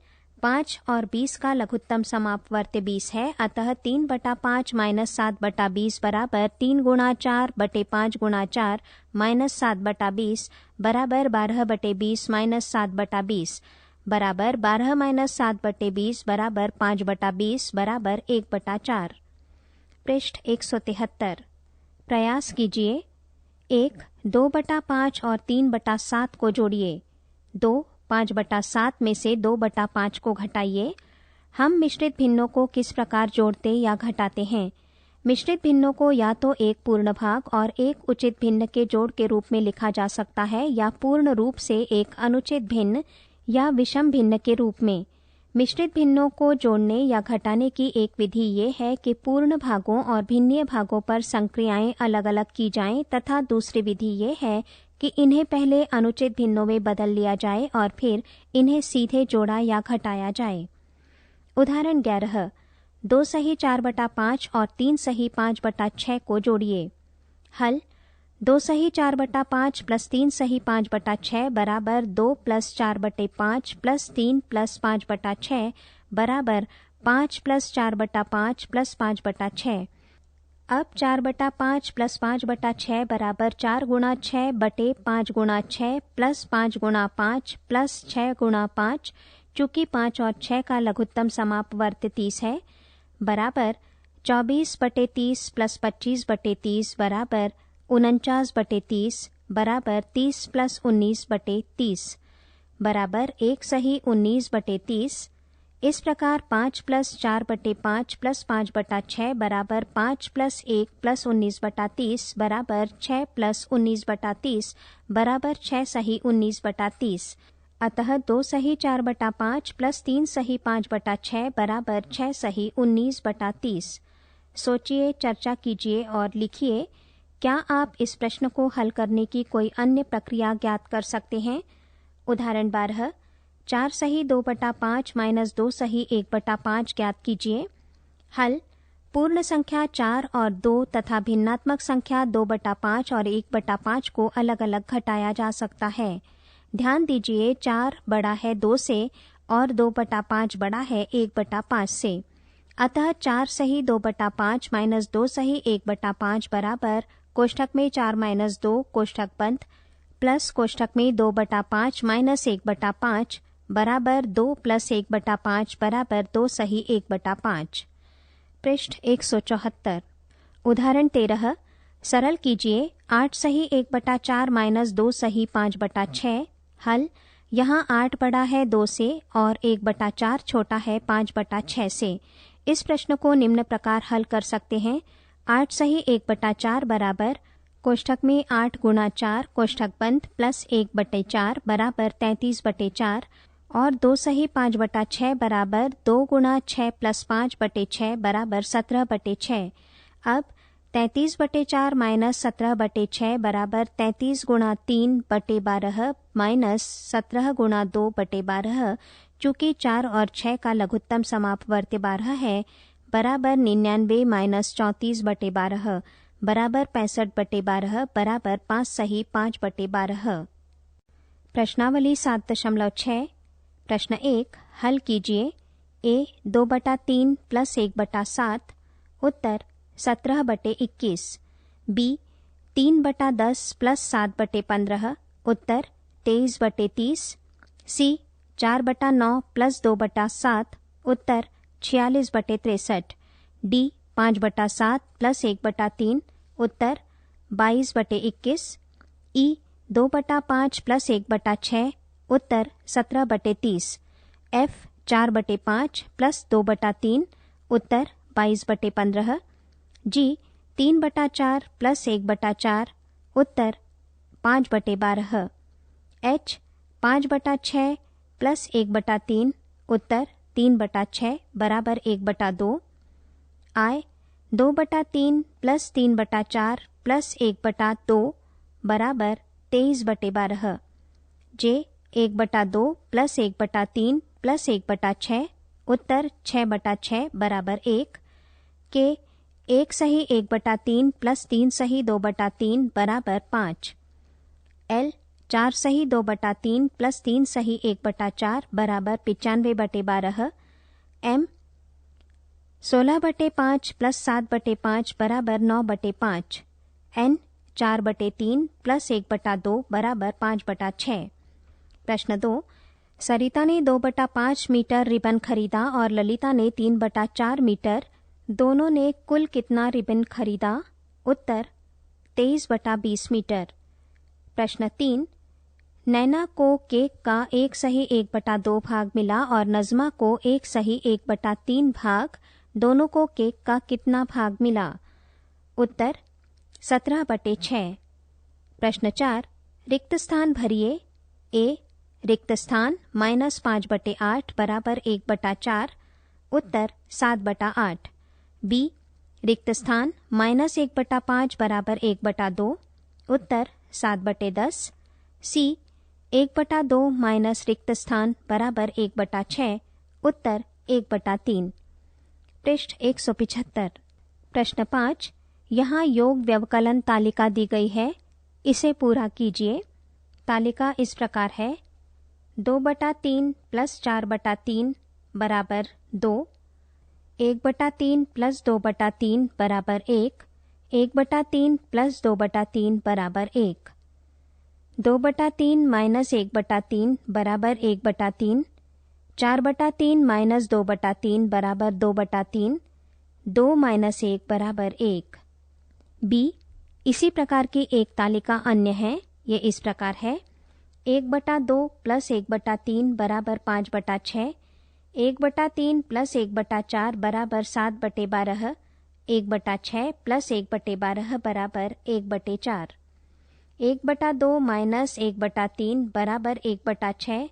5 और 20 का लघुत्तम समापवर्त्य 20 है, अतः 3/5 माइनस 7/20 बराबर 3 गुणा 4/5 गुणा 4 माइनस 7/20 बराबर 12/20 माइनस 7/20 बराबर 12 माइनस 7/20 बराबर 5/20 बराबर 1/4। पृष्ठ 173। प्रयास कीजिए। 1 2/5 और 3/7 को जोड़िए। 2 5/7 में से 2/5 को घटाइए। हम मिश्रित भिन्नों को किस प्रकार जोड़ते या घटाते हैं? मिश्रित भिन्नों को या तो एक पूर्ण भाग और एक उचित भिन्न के जोड़ के रूप में लिखा जा सकता है या पूर्ण रूप से एक अनुचित भिन्न या विषम भिन्न के रूप में। मिश्रित भिन्नों को जोड़ने या घटाने की एक विधि ये है कि पूर्ण भागों और भिन्नीय भागों पर संक्रियाएं अलग अलग की जाएं तथा दूसरी विधि ये है कि इन्हें पहले अनुचित भिन्नों में बदल लिया जाए और फिर इन्हें सीधे जोड़ा या घटाया जाए। उदाहरण 11। 2 सही 4/5 और 3 सही 5/6 को जोड़िए। हल 2 सही 4/5 प्लस 3 सही 5/6 बराबर 2 प्लस 4/5 प्लस 3 प्लस 5/6 बराबर 5 प्लस 4/5 प्लस 5/6। अब 4/5 प्लस 5/6 बराबर 4 गुणा 6/5 गुणा 6 प्लस 5 गुणा 5 प्लस 6 गुणा 5, चूँकि 5 और 6 का लघुत्तम समापवर्त्य 30 है, बराबर 24/30 प्लस 25/30 बराबर 49/30 बराबर 30 प्लस 19/30 बराबर 1 सही 19/30। इस प्रकार 5 प्लस 4/5 प्लस 5/6 बराबर 5 प्लस 1 प्लस 19/30 बराबर 6 प्लस 19/30 बराबर 6 सही 19/30। अतः 2 सही 4/5 प्लस 3 सही 5/6 बराबर 6 सही 19/30। सोचिए, चर्चा कीजिए और लिखिए। क्या आप इस प्रश्न को हल करने की कोई अन्य प्रक्रिया ज्ञात कर सकते हैं? उदाहरण 12। 4 सही 2/5 माइनस 2 सही 1/5 ज्ञात कीजिए। हल पूर्ण संख्या 4 और 2 तथा भिन्नात्मक संख्या 2/5 और 1/5 को अलग अलग घटाया जा सकता है। ध्यान दीजिए, 4 बड़ा है 2 से और 2/5 बड़ा है 1/5 से। अतः 4 सही 2/5 माइनस 2 सही 1/5 बराबर कोष्ठक में 4 माइनस 2 कोष्ठक बंद प्लस कोष्ठक में 2/5 माइनस 1/5 बराबर 2 प्लस 1/5 बराबर 2 सही 1/5। पृष्ठ 174। उदाहरण 13। सरल कीजिए। 8 सही 1/4 माइनस 2 सही 5/6। हल यहाँ 8 बड़ा है 2 से और 1/4 छोटा है 5/6 से। इस प्रश्न को निम्न प्रकार हल कर सकते हैं। 8 सही 1/4 बराबर कोष्ठक में 8 गुणा 4 कोष्ठक बंद प्लस 1/4 बराबर 33/4 और 2 सही 5/6 बराबर 2 गुणा 6 प्लस 5/6 बराबर 17/6। अब 33/4 माइनस 17/6 बराबर 33 गुणा 3/12 माइनस 17 गुणा 2/12। चूँकि 4 और 6 का लघुत्तम समापवर्त्य 12 है, बराबर 99 माइनस 34/12 बराबर 65/12 बराबर 5 सही 5/12। प्रश्नावली 7.6। प्रश्न 1 हल कीजिए। A 2/3 plus 1/7 Uttar 17/21। B 3/10 plus 7/15 Uttar 23/30। C 4/9 plus 2/7 Uttar 46/63। D 5/7 plus 1/3 Uttar 22/21। E 2/5 plus 1/6 Uttar 17/30। F 4/5 plus 2/3 Uttar 22/15। G 3/4 plus 1/4 Uttar 5/12। H 5/6 plus 1/3 उत्तर 3/6 बराबर 1/2। I 2/3 प्लस 3/4 प्लस 1/2 बराबर 23/12। J 1/2 प्लस 1/3 प्लस 1/6 उत्तर 6/6 बराबर 1। K 1 सही 1/3 प्लस 3 सही 2/3 बराबर 5। L 4 सही 2/3 प्लस 3 सही 1/4 बराबर 95/12। m 16/5 प्लस 7/5 बराबर 9/5। n 4/3 प्लस 1/2 बराबर 5/6। प्रश्न 2, सरिता ने 2/5 मीटर रिबन खरीदा और ललिता ने 3/4 मीटर। दोनों ने कुल कितना रिबन खरीदा? उत्तर 23/20 मीटर। प्रश्न 3, नैना को केक का 1 सही 1/2 भाग मिला और नज़मा को 1 सही 1/3 भाग। दोनों को केक का कितना भाग मिला? उत्तर 17/6। प्रश्न 4, रिक्त स्थान भरिए। ए रिक्त स्थान -5/8 बराबर 1/4। उत्तर 7/8। बी रिक्त स्थान -1/5 बराबर 1/2। उत्तर 7/10। सी 1/2 माइनस रिक्त स्थान बराबर 1/6। उत्तर 1/3। पृष्ठ 175। प्रश्न 5, यहाँ योग व्यवकलन तालिका दी गई है, इसे पूरा कीजिए। तालिका इस प्रकार है: 2/3 प्लस 4/3 बराबर 2, 1/3 प्लस 2/3 बराबर 1, 1/3 प्लस 2/3 बराबर 1, 2/3 माइनस 1/3 बराबर 1/3, 4/3 माइनस 2/3 बराबर 2/3, 2 माइनस 1 बराबर 1। बी इसी प्रकार की एक तालिका अन्य है, ये इस प्रकार है: 1/2 प्लस 1/3 बराबर 5/6, 1/3 प्लस 1/4 बराबर 7/12, 1/6 प्लस 1/12 बराबर 1/4, 1/2 माइनस 1/3 बराबर 1/6,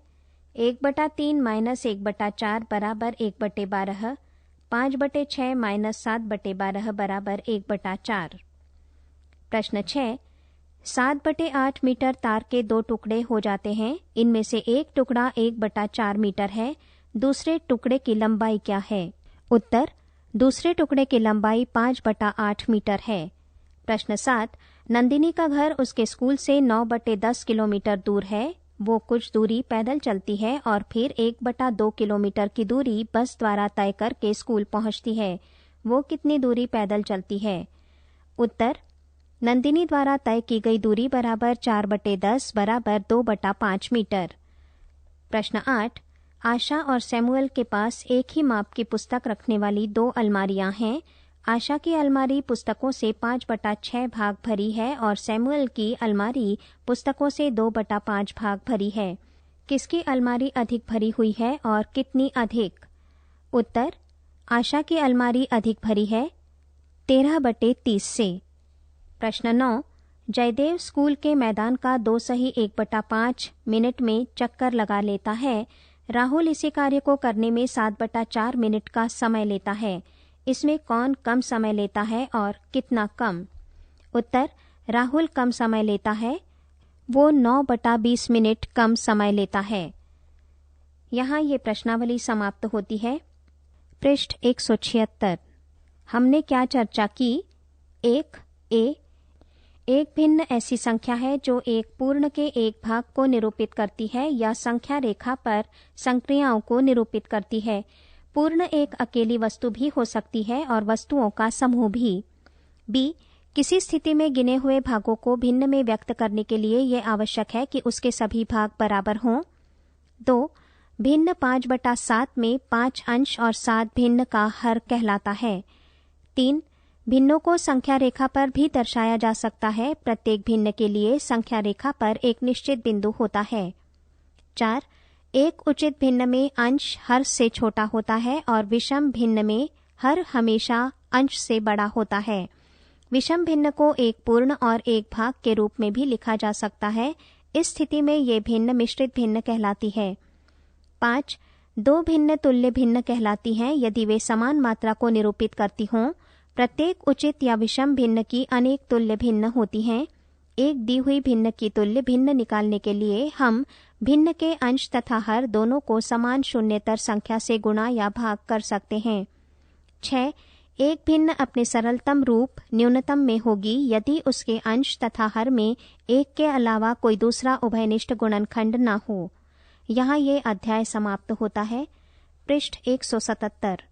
1/3 माइनस 1/4 बराबर 1/12, 5/6 माइनस 7/12 बराबर 1/4। प्रश्न 6, 7/8 मीटर तार के 2 टुकड़े हो जाते हैं। इनमें से एक टुकड़ा 1/4 मीटर है। दूसरे टुकड़े की लंबाई क्या है? उत्तर दूसरे टुकड़े की लंबाई 5/8 मीटर है। प्रश्न 7, नंदिनी का घर उसके स्कूल से 9/10 किलोमीटर दूर है। वो कुछ दूरी पैदल चलती है और फिर 1/2 किलोमीटर की दूरी बस द्वारा तय करके स्कूल पहुंचती है। वो कितनी दूरी पैदल चलती है? उत्तर नंदिनी द्वारा तय की गई दूरी बराबर 4/10 बराबर 2/5 मीटर। प्रश्न 8, आशा और सैमुअल के पास एक ही माप की पुस्तक रखने वाली 2 अलमारियां हैं। आशा की अलमारी पुस्तकों से 5/6 भाग भरी है और सैमुअल की अलमारी पुस्तकों से 2/5 भाग भरी है। किसकी अलमारी अधिक भरी हुई है और कितनी अधिक? उत्तर आशा की अलमारी अधिक भरी है 13/30 से। प्रश्न 9, जयदेव स्कूल के मैदान का 2 सही 1/5 मिनट में चक्कर लगा लेता है। राहुल इसी कार्य को करने में 7/4 मिनट का समय लेता है। इसमें कौन कम समय लेता है और कितना कम? उत्तर राहुल कम समय लेता है, वो 9/20 मिनट कम समय लेता है। यहाँ ये प्रश्नावली समाप्त होती है। पृष्ठ 176। हमने क्या चर्चा की? 1. एक भिन्न ऐसी संख्या है जो एक पूर्ण के एक भाग को निरूपित करती है या संख्या रेखा पर संक्रियाओं को निरूपित करती है। पूर्ण एक अकेली वस्तु भी हो सकती है और वस्तुओं का समूह भी। बी, किसी स्थिति में गिने हुए भागों को भिन्न में व्यक्त करने के लिए यह आवश्यक है कि उसके सभी भाग बराबर हों। 2, भिन्न 5/7 में 5 अंश और 7 भिन्न का हर कहलाता है। 3, भिन्नों को संख्या रेखा पर भी दर्शाया जा सकता है। प्रत्येक भिन्न के लिए संख्या रेखा पर एक निश्चित बिंदु होता है। 4, एक उचित भिन्न में अंश हर से छोटा होता है और विषम भिन्न में हर हमेशा अंश से बड़ा होता है। विषम भिन्न को एक पूर्ण और एक भाग के रूप में भी लिखा जा सकता है। इस स्थिति में ये भिन्न मिश्रित भिन्न कहलाती है। 5, 2 भिन्न तुल्य भिन्न कहलाती हैं यदि वे समान मात्रा को निरूपित करती हों। प्रत्येक उचित या विषम भिन्न की अनेक तुल्य भिन्न होती हैं। एक दी हुई भिन्न की तुल्य भिन्न निकालने के लिए हम भिन्न के अंश तथा हर दोनों को समान शून्येतर संख्या से गुणा या भाग कर सकते हैं। 6, एक भिन्न अपने सरलतम रूप न्यूनतम में होगी यदि उसके अंश तथा हर में एक के अलावा कोई दूसरा उभयनिष्ठ गुणनखंड न हो। यहाँ ये अध्याय समाप्त होता है। पृष्ठ 177।